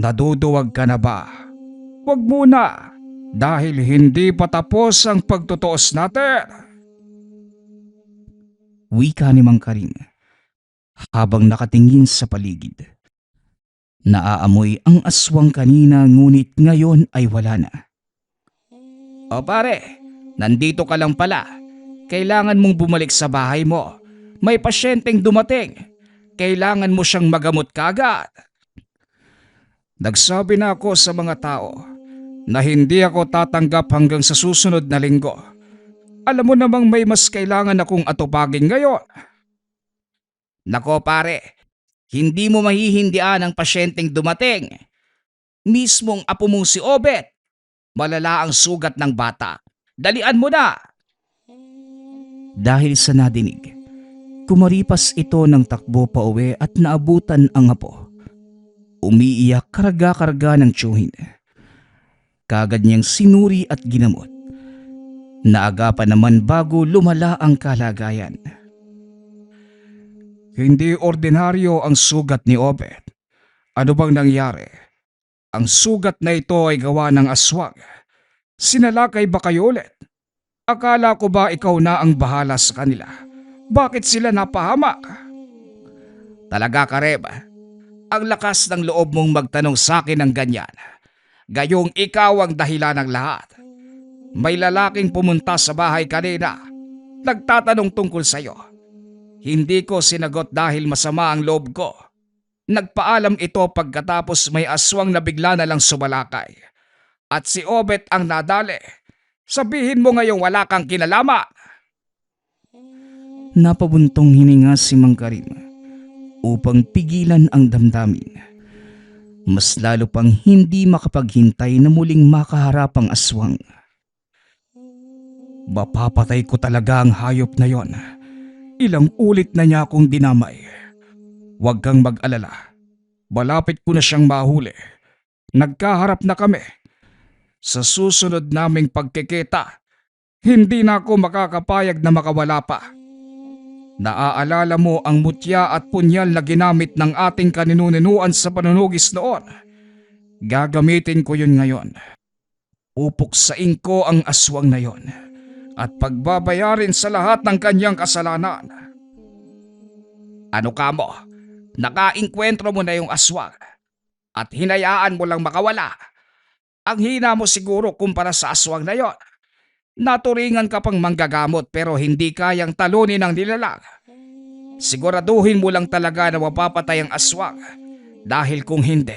Naduduwag ka na ba? Huwag muna, dahil hindi pa tapos ang pagtutuos natin. Wika ni Mang Karim habang nakatingin sa paligid. Naaamoy ang aswang kanina ngunit ngayon ay wala na. O pare, nandito ka lang pala. Kailangan mong bumalik sa bahay mo. May pasyenteng dumating. Kailangan mo siyang magamot kagad. Nagsabi na ako sa mga tao na hindi ako tatanggap hanggang sa susunod na linggo. Alam mo namang may mas kailangan akong atupagin ngayon. Nako pare, hindi mo mahihindian ang pasyenteng dumating. Mismong apo mong si Obet. Malala ang sugat ng bata. Dalian mo na! Dahil sa nadinig, kumaripas ito ng takbo pa uwi at naabutan ang apo. Umiiyak karga-karga ng tiyuhin. Kagad niyang sinuri at ginamot. Naagapan naman bago lumala ang kalagayan. Hindi ordinaryo ang sugat ni Obed. Ano bang nangyari? Ang sugat na ito ay gawa ng aswang. Sinalakay ba kayo ulit? Akala ko ba ikaw na ang bahala sa kanila? Bakit sila napahamak? Talaga Karim, ang lakas ng loob mong magtanong sa akin ng ganyan. Gayong ikaw ang dahilan ng lahat. May lalaking pumunta sa bahay kanina. Nagtatanong tungkol sa iyo. Hindi ko sinagot dahil masama ang loob ko. Nagpaalam ito pagkatapos may aswang na bigla na lang sumalakay. At si Obet ang nadali. Sabihin mo ngayong wala kang kinalama. Napabuntong hininga si Mang Karim upang pigilan ang damdamin. Mas lalo pang hindi makapaghintay na muling makaharap ang aswang. Mapapatay ko talaga ang hayop na yon. Ilang ulit na niya akong dinamay. Huwag kang mag-alala. Malapit ko na siyang mahuli. Nagkaharap na kami. Sa susunod naming pagkikita, hindi na ako makakapayag na makawala pa. Naaalala mo ang mutya at punyal na ginamit ng ating kaninunuan sa panunugis noon. Gagamitin ko yun ngayon. Upuksain ko ang aswang na yon at pagbabayarin sa lahat ng kanyang kasalanan. Ano ka mo? Nakainkwentro mo na yung aswang at hinayaan mo lang makawala. Ang hina mo siguro kumpara sa aswang na yon. Naturingan ka pang manggagamot pero hindi kayang talunin ng nilalang. Siguraduhin mo lang talaga na mapapatay ang aswang. Dahil kung hindi,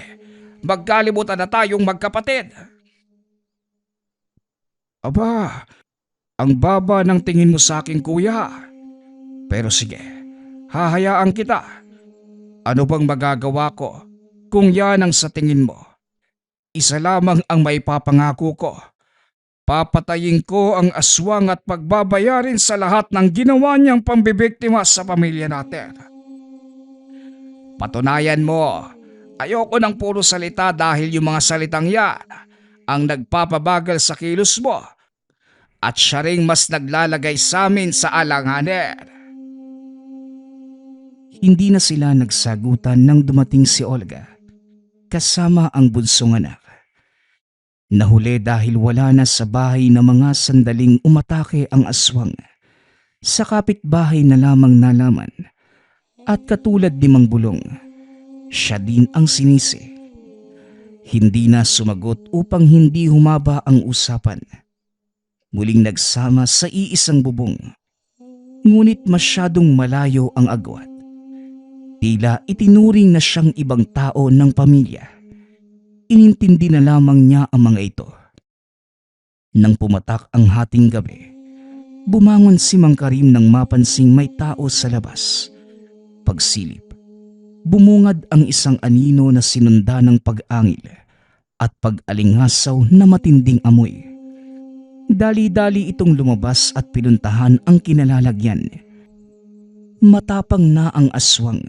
magkalimutan na tayong magkapatid. Aba, ang baba ng tingin mo sa akin kuya. Pero sige, hahayaan kita. Ano bang magagawa ko kung yan ang sa tingin mo? Isa lamang ang maipapangako ko. Papatayin ko ang aswang at pagbabayarin sa lahat ng ginawa niyang pambibiktima sa pamilya natin. Patunayan mo. Ayoko ng puro salita dahil yung mga salitang yan ang nagpapabagal sa kilos mo. at siya ring mas naglalagay sa amin sa alanganin. Hindi na sila nagsagutan nang dumating si Olga kasama ang bunsong anak. Nahuli dahil wala na sa bahay na mga sandaling umatake ang aswang. Sa kapitbahay na lamang nalaman at katulad ni Mang Bulong, siya din ang sinisi. Hindi na sumagot upang hindi humaba ang usapan. Muling nagsama sa iisang bubong. Ngunit masyadong malayo ang agwat. Tila itinuring na siyang ibang tao ng pamilya. Inintindi na lamang niya ang mga ito. Nang pumatak ang hating gabi, bumangon si Mang Karim nang mapansing may tao sa labas. Pagsilip, bumungad ang isang anino na sinunda ng pag-angil at pag-alingasaw na matinding amoy. Dali-dali itong lumabas at pinuntahan ang kinalalagyan. Matapang na ang aswang.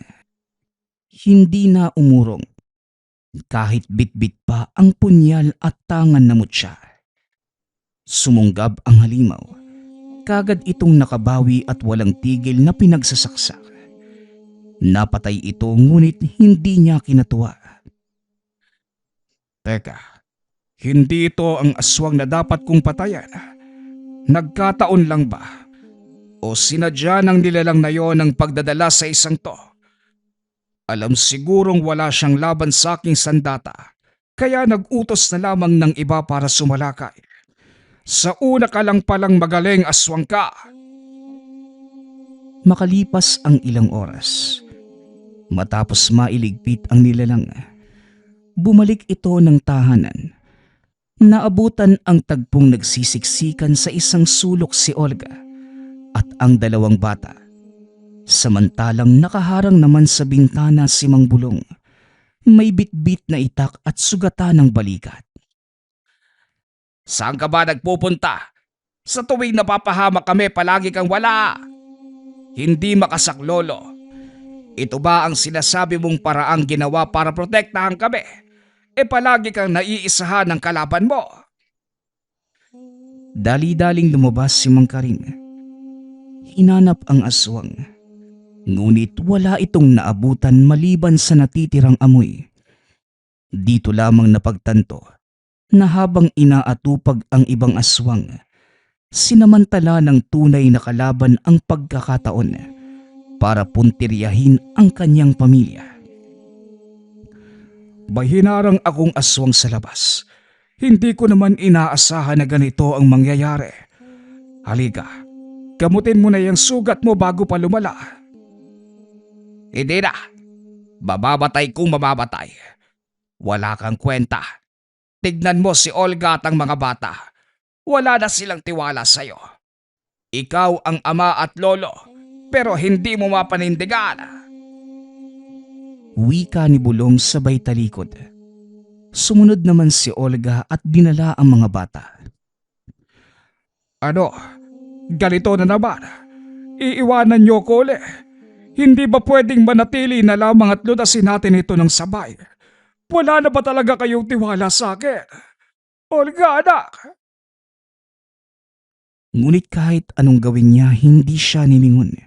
Hindi na umurong. Kahit bitbit pa ang punyal at tangan na mutya. Sumunggab ang halimaw. Kagad itong nakabawi at walang tigil na pinagsasaksak. Napatay ito ngunit hindi niya kinatuwa. Teka, hindi ito ang aswang na dapat kong patayan. Nagkataon lang ba? O sinadya ng nilalang na yon ang pagdadala sa isang to? Alam sigurong wala siyang laban sa aking sandata, kaya nag-utos na lamang ng iba para sumalakay. Sa una ka lang palang magaling, aswang ka. Makalipas ang ilang oras, matapos mailigpit ang nilalang, bumalik ito ng tahanan. Naabutan ang tagpong nagsisiksikan sa isang sulok si Olga at ang dalawang bata. Samantalang nakaharang naman sa bintana si Mang Bulong, may bitbit na itak at sugatan ng balikat. Saan ka ba nagpupunta? Sa tuwing napapahamak kami palagi kang wala. Hindi makasaklolo. Ito ba ang sinasabi mong paraang ginawa para protektahan kami? E palagi kang naiisahan ng kalaban mo. Dali-daling lumabas si Mang Karim. Hinanap ang aswang. Ngunit wala itong naabutan maliban sa natitirang amoy. Dito lamang napagtanto na habang inaatupag ang ibang aswang, sinamantala ng tunay na kalaban ang pagkakataon para puntiryahin ang kanyang pamilya. Bahinarang akong aswang sa labas. Hindi ko naman inaasahan na ganito ang mangyayari. Halika, gamutin mo na yung sugat mo bago pa lumala. Hindi na. Mamamatay kung mamamatay. Wala kang kwenta. Tignan mo si Olga at ang mga bata. Wala na silang tiwala sa'yo. Ikaw ang ama at lolo, pero hindi mo mapanindigan. Wika ni Bulong sabay talikod. Sumunod naman si Olga at dinala ang mga bata. Ano? Ganito na naman. Iiwanan niyo ko ulit. Hindi ba pwedeng manatili na lamang at lunasin natin ito ng sabay? Wala na ba talaga kayong tiwala sa akin? Olga, anak! Ngunit kahit anong gawin niya, hindi siya nilingon.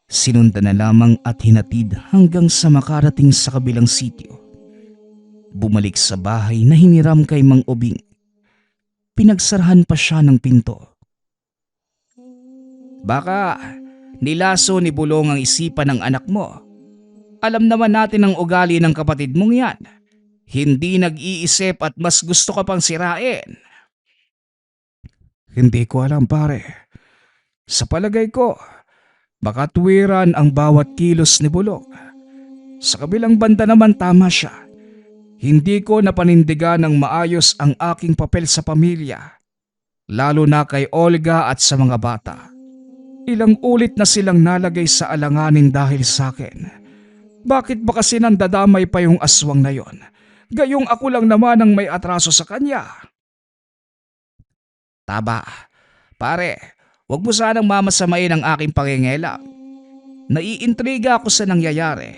Sinundan na lamang at hinatid hanggang sa makarating sa kabilang sitio. Bumalik sa bahay na hiniram kay Mang Obing. Pinagsarahan pa siya ng pinto. Baka nilaso ni Bulong ang isipan ng anak mo. Alam naman natin ang ugali ng kapatid mong yan. Hindi nag-iisip at mas gusto ka pang sirain. Hindi ko alam, pare. Sa palagay ko, baka tuwiran ang bawat kilos ni Bulong. Sa kabilang banda naman tama siya. Hindi ko napanindigan ng maayos ang aking papel sa pamilya. Lalo na kay Olga at sa mga bata. Ilang ulit na silang nalagay sa alanganin dahil sa akin. Bakit ba kasi nandadamay pa yung aswang na yon? Gayong ako lang naman ang may atraso sa kanya. Taba, pare, wag mo sanang mamasamain ang aking pangingialam. Naiintriga ako sa nangyayari,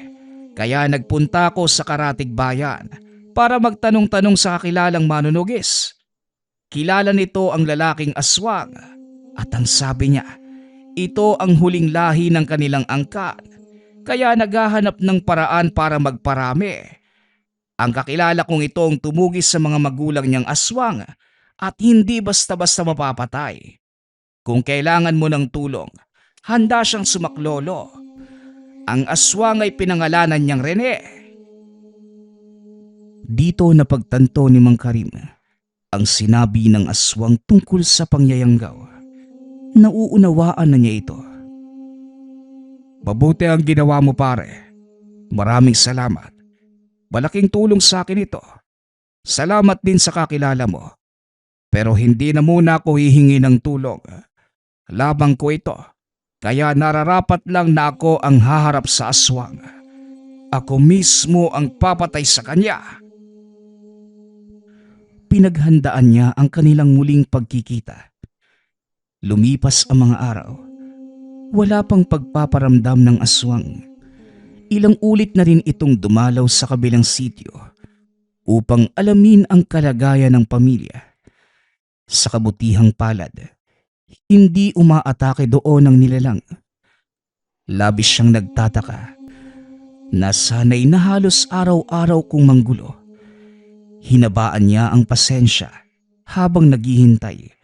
kaya nagpunta ako sa Karatig Bayan para magtanong-tanong sa kakilalang manunugis. Kilala nito ang lalaking aswang at ang sabi niya, ito ang huling lahi ng kanilang angkan, kaya naghahanap ng paraan para magparami. Ang kakilala kong ito ang tumugis sa mga magulang niyang aswang at hindi basta-basta mapapatay. Kung kailangan mo ng tulong, handa siyang sumaklolo. Ang aswang ay pinangalanan niyang Rene. Dito napagtanto ni Mang Karim ang sinabi ng aswang tungkol sa pangyayanggaw. Nauunawaan na niya ito. Mabuti ang ginawa mo, pare. Maraming salamat. Malaking tulong sa akin ito. Salamat din sa kakilala mo. Pero hindi na muna ako hihingi ng tulong. Labang ko ito. Kaya nararapat lang na ako ang haharap sa aswang. Ako mismo ang papatay sa kanya. Pinaghandaan niya ang kanilang muling pagkikita. Lumipas ang mga araw. Wala pang pagpaparamdam ng aswang. Ilang ulit na rin itong dumalaw sa kabilang sityo upang alamin ang kalagayan ng pamilya. Sa kabutihang palad, hindi umaatake doon ang nilalang. Labis siyang nagtataka na sanay na halos araw-araw kong manggulo. Hinabaan niya ang pasensya habang naghihintay.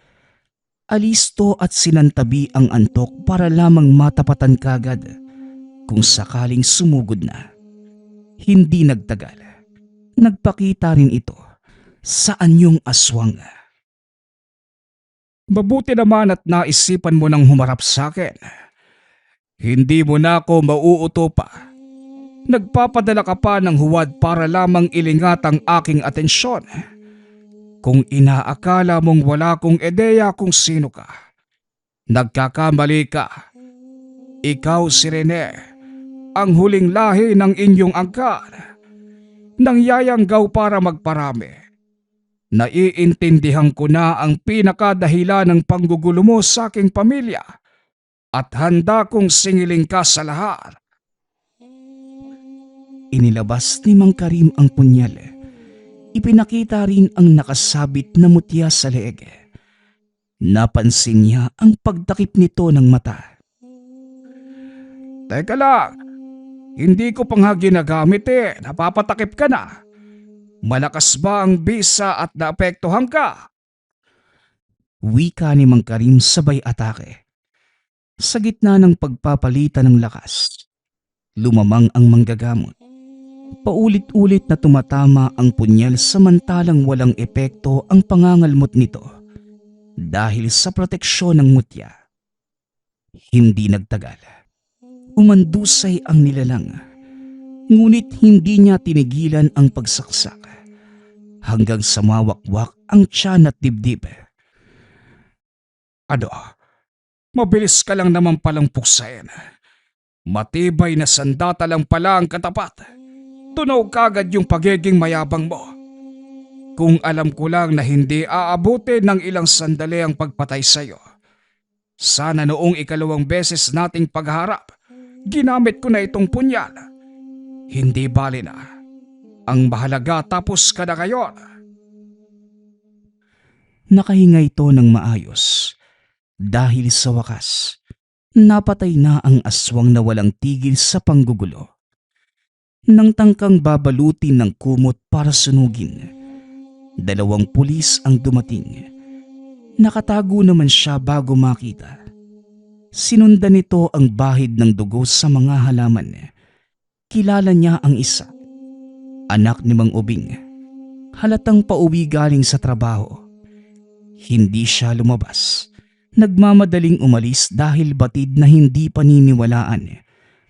Alisto at sinantabi ang antok para lamang matapatan kagad kung sakaling sumugod na. Hindi nagtagal. Nagpakita rin ito sa anyong aswang. Mabuti naman at naisipan mo nang humarap sa akin. Hindi mo na ako mauuto pa. Nagpapadala ka pa ng huwad para lamang ilingat ang aking atensyon. Kung inaakala mong wala kong ideya kung sino ka, nagkakamali ka. Ikaw si Rene, ang huling lahi ng inyong angkan. Nangyayanggaw para magparami. Naiintindihan ko na ang pinakadahilan ng panggugulo mo sa aking pamilya at handa kong singiling ka sa lahat. Inilabas ni Mang Karim ang punyal. Ipinakita rin ang nakasabit na mutya sa leeg. Napansin niya ang pagtakip nito ng mata. Teka lang, hindi ko pa nga ginagamit napapatakip ka na. Malakas ba ang bisa at naapektuhan ka? Wika ni Mang Karim sabay atake. Sa gitna ng pagpapalitan ng lakas, lumamang ang manggagamot. Paulit-ulit na tumatama ang punyal samantalang walang epekto ang pangangalmot nito dahil sa proteksyon ng mutya. Hindi nagtagal. Umandusay ang nilalang, ngunit hindi niya tinigilan ang pagsaksak hanggang sa mawakwak ang tiyan at dibdib. Ano? Mabilis ka lang naman palang puksain. Matibay na sandata lang pala ang katapat. Tunaw kagad yung pagiging mayabang mo. Kung alam ko lang na hindi aabutin ng ilang sandali ang pagpatay sa'yo. Sana noong ikalawang beses nating pagharap, ginamit ko na itong punyal. Hindi bali na. Ang mahalaga tapos ka na ngayon. Nakahinga ito ng maayos dahil sa wakas, napatay na ang aswang na walang tigil sa panggugulo. Nang tangkang babalutin ng kumot para sunugin, 2 pulis ang dumating. Nakatago naman siya bago makita. Sinundan nito ang bahid ng dugo sa mga halaman. Kilala niya ang isa. Anak ni Mang Ubing. Halatang pauwi galing sa trabaho. Hindi siya lumabas. Nagmamadaling umalis dahil batid na hindi paniniwalaan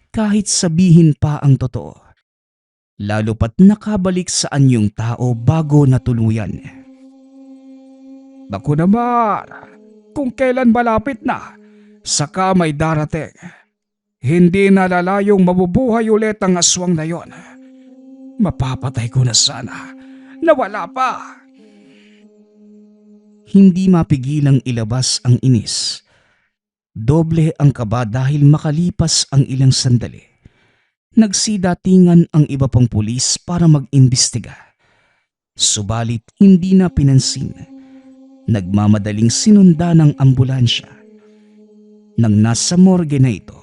kahit sabihin pa ang totoo. Lalo pat nakabalik sa anyong tao bago natuluyan. Naku naman, kung kailan malapit na, saka may darating. Hindi na lalayong mabubuhay ulit ang aswang na yon. Mapapatay ko na sana, nawala pa. Hindi mapigilang ilabas ang inis. Doble ang kaba dahil makalipas ang ilang sandali. Nagsidatingan ang iba pang pulis para mag-imbestiga. Subalit hindi na pinansin. Nagmamadaling sinunda ng ambulansya. Nang nasa morgue na ito,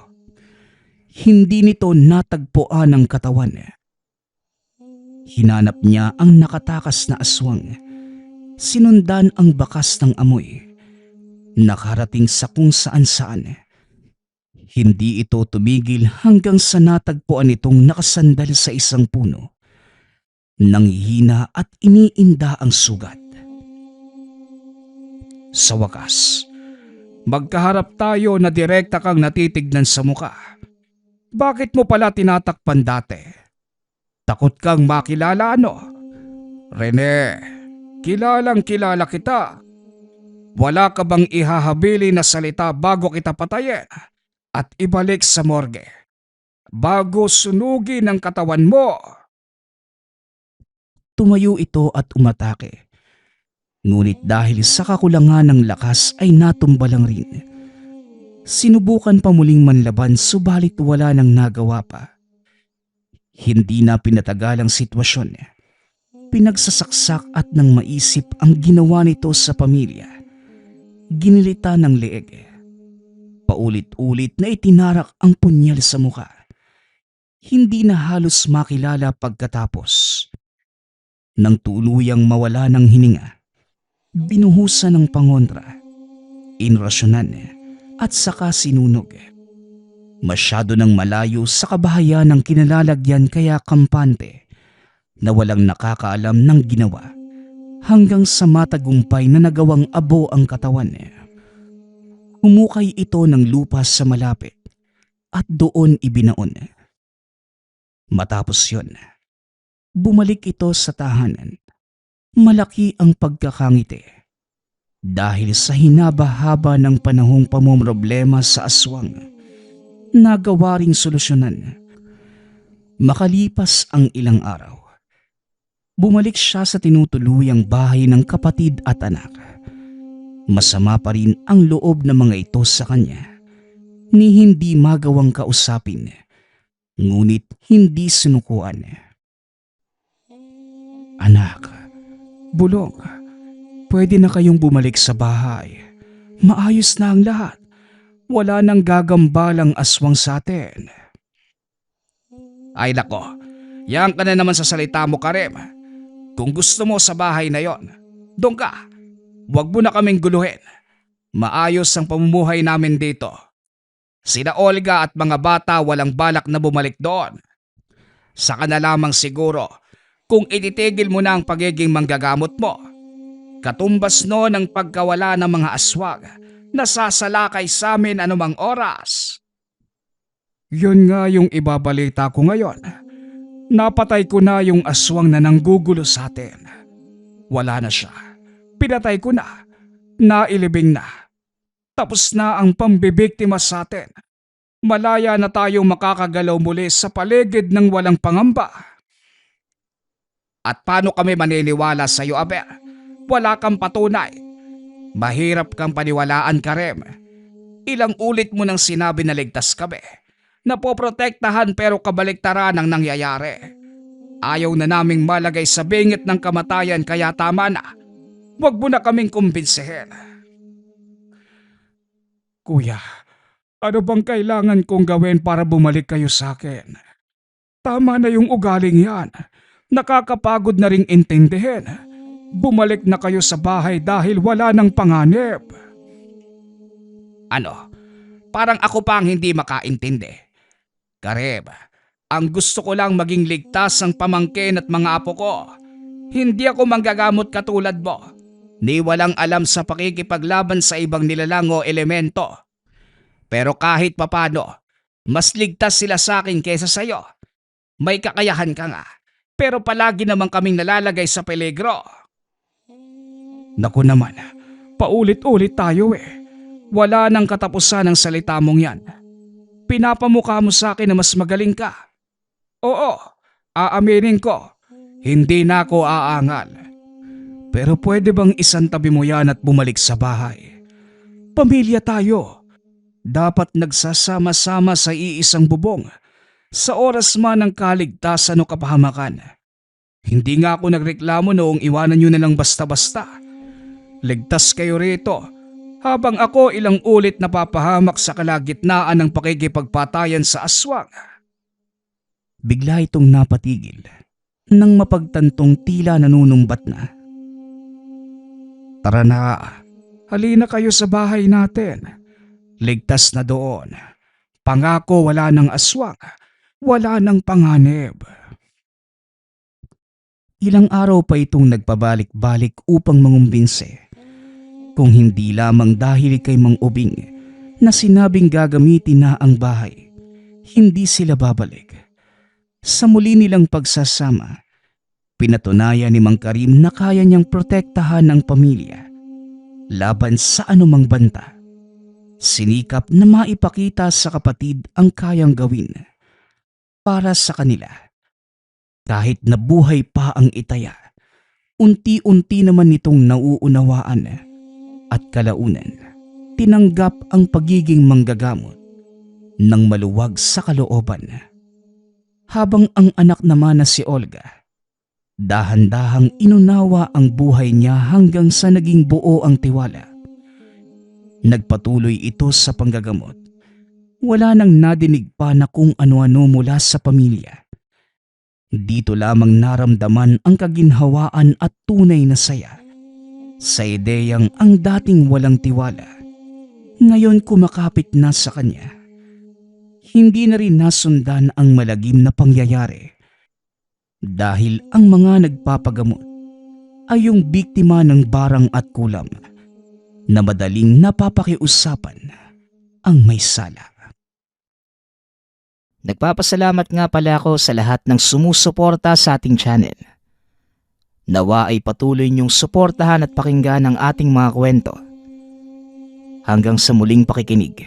hindi nito natagpuan ang katawan. Hinanap niya ang nakatakas na aswang. Sinundan ang bakas ng amoy. Nakarating sa kung saan-saan. Hindi ito tumigil hanggang sa natagpuan itong nakasandal sa isang puno. Nanghihina at iniinda ang sugat. Sa wakas, magkaharap tayo na direkta kang natitignan sa muka. Bakit mo pala tinatakpan dati? Takot kang makilala ano? Rene, kilalang kilala kita. Wala ka bang ihahabili na salita bago kita patayin at ibalik sa morgue? Bago sunugin ang katawan mo. Tumayo ito at umatake. Ngunit dahil sa kakulangan ng lakas ay natumba lang rin. Sinubukan pa muling manlaban subalit wala nang nagawa pa. Hindi na pinatagal ang sitwasyon. Pinagsasaksak at nang maisip ang ginawa nito sa pamilya. Ginilita ng leeg. Paulit-ulit na itinarak ang punyal sa muka. Hindi na halos makilala pagkatapos. Nang tuluyang mawala ng hininga, binuhusan ng pangontra, inrasyonan at saka sinunog. Masyado nang malayo sa kabahayan ng kinalalagyan kaya kampante na walang nakakaalam ng ginawa hanggang sa matagumpay na nagawang abo ang katawan. Humukay ito ng lupa sa malapit at doon ibinaon. Matapos yon, bumalik ito sa tahanan. Malaki ang pagkakangiti dahil sa hinaba-haba ng panahong pamomroblema sa aswang. Nagawa ring solusyonan. Makalipas ang ilang araw, bumalik siya sa tinutuluyang bahay ng kapatid at anak. Masama pa rin ang loob ng mga ito sa kanya, ni hindi magawang kausapin, ngunit hindi sinukuan. Anak, Bulong, pwede na kayong bumalik sa bahay. Maayos na ang lahat. Wala nang gagambalang aswang sa atin. Ay nako, yan ka na naman sa salita mo, Karim. Kung gusto mo sa bahay na yon, doon ka. Huwag mo na kaming guluhin. Maayos ang pamumuhay namin dito. Sina Olga at mga bata walang balak na bumalik doon. Saka na lamang siguro kung ititigil mo na ang pagiging manggagamot mo. Katumbas noon ang pagkawala ng mga aswang na sasalakay sa amin anumang oras. Yun nga yung ibabalita ko ngayon. Napatay ko na yung aswang na nanggugulo sa atin. Wala na siya. Pinatay ko na. Nailibing na. Tapos na ang pambibiktima sa atin. Malaya na tayong makakagalaw muli sa paligid ng walang pangamba. At paano kami maniniwala sa iyo, Aber? Wala kang patunay. Mahirap kang paniwalaan, Karim. Ilang ulit mo nang sinabi na ligtas kami. Napoprotektahan pero kabaliktaran ang nangyayari. Ayaw na naming malagay sa bingit ng kamatayan kaya tama na. Huwag mo na kaming kumbinsihin. Kuya, ano bang kailangan kong gawin para bumalik kayo sa akin? Tama na yung ugaling yan. Nakakapagod na ring intindihin. Bumalik na kayo sa bahay dahil wala nang panganib. Ano? Parang ako pa ang hindi makaintindi. Karim, ang gusto ko lang maging ligtas ang pamangkin at mga apo ko. Hindi ako manggagamot katulad mo. Ni walang alam sa pakikipaglaban sa ibang nilalang o elemento. Pero kahit papano, mas ligtas sila sa akin kaysa sa'yo. May kakayahan ka nga. Pero palagi naman kaming nalalagay sa peligro. Naku naman, paulit-ulit tayo eh. Wala nang katapusan ang salita mong yan. Pinapamukha mo sa akin na mas magaling ka. Oo, aaminin ko, hindi na ako aangal. Pero pwede bang isantabi mo yan at bumalik sa bahay? Pamilya tayo. Dapat nagsasama-sama sa iisang bubong. Sa oras man ng kaligtasan o kapahamakan. Hindi nga ako nagreklamo noong iwanan nyo na lang basta-basta. Ligtas kayo rito habang ako ilang ulit napapahamak sa kalagitnaan ng pakikipagpatayan sa aswang. Bigla itong napatigil nang mapagtantong tila nanunumbat na. Tara na, halina kayo sa bahay natin. Ligtas na doon. Pangako wala ng aswang, wala ng panganib. Ilang araw pa itong nagpabalik-balik upang mangumbinse. Kung hindi lamang dahil kay Mang Ubing na sinabing gagamitin na ang bahay, hindi sila babalik. Sa muli nilang pagsasama, pinatunayan ni Mang Karim na kaya niyang protektahan ang pamilya laban sa anumang banta. Sinikap na maipakita sa kapatid ang kayang gawin para sa kanila. Kahit nabuhay pa ang itaya, unti-unti naman nitong nauunawaan at kalaunan tinanggap ang pagiging manggagamot ng maluwag sa kalooban. Habang ang anak naman na si Olga, dahan-dahang inunawa ang buhay niya hanggang sa naging buo ang tiwala. Nagpatuloy ito sa panggagamot. Wala nang nadinig pa na kung ano-ano mula sa pamilya. Dito lamang naramdaman ang kaginhawaan at tunay na saya. Sa ideyang ang dating walang tiwala, ngayon kumakapit na sa kanya. Hindi na rin nasundan ang malagim na pangyayari dahil ang mga nagpapagamot ay yung biktima ng barang at kulam na madaling napapakiusapan ang may sala. Nagpapasalamat nga pala ako sa lahat ng sumusuporta sa ating channel. Nawa ay patuloy niyong suportahan at pakinggan ang ating mga kwento. Hanggang sa muling pakikinig.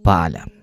Paalam.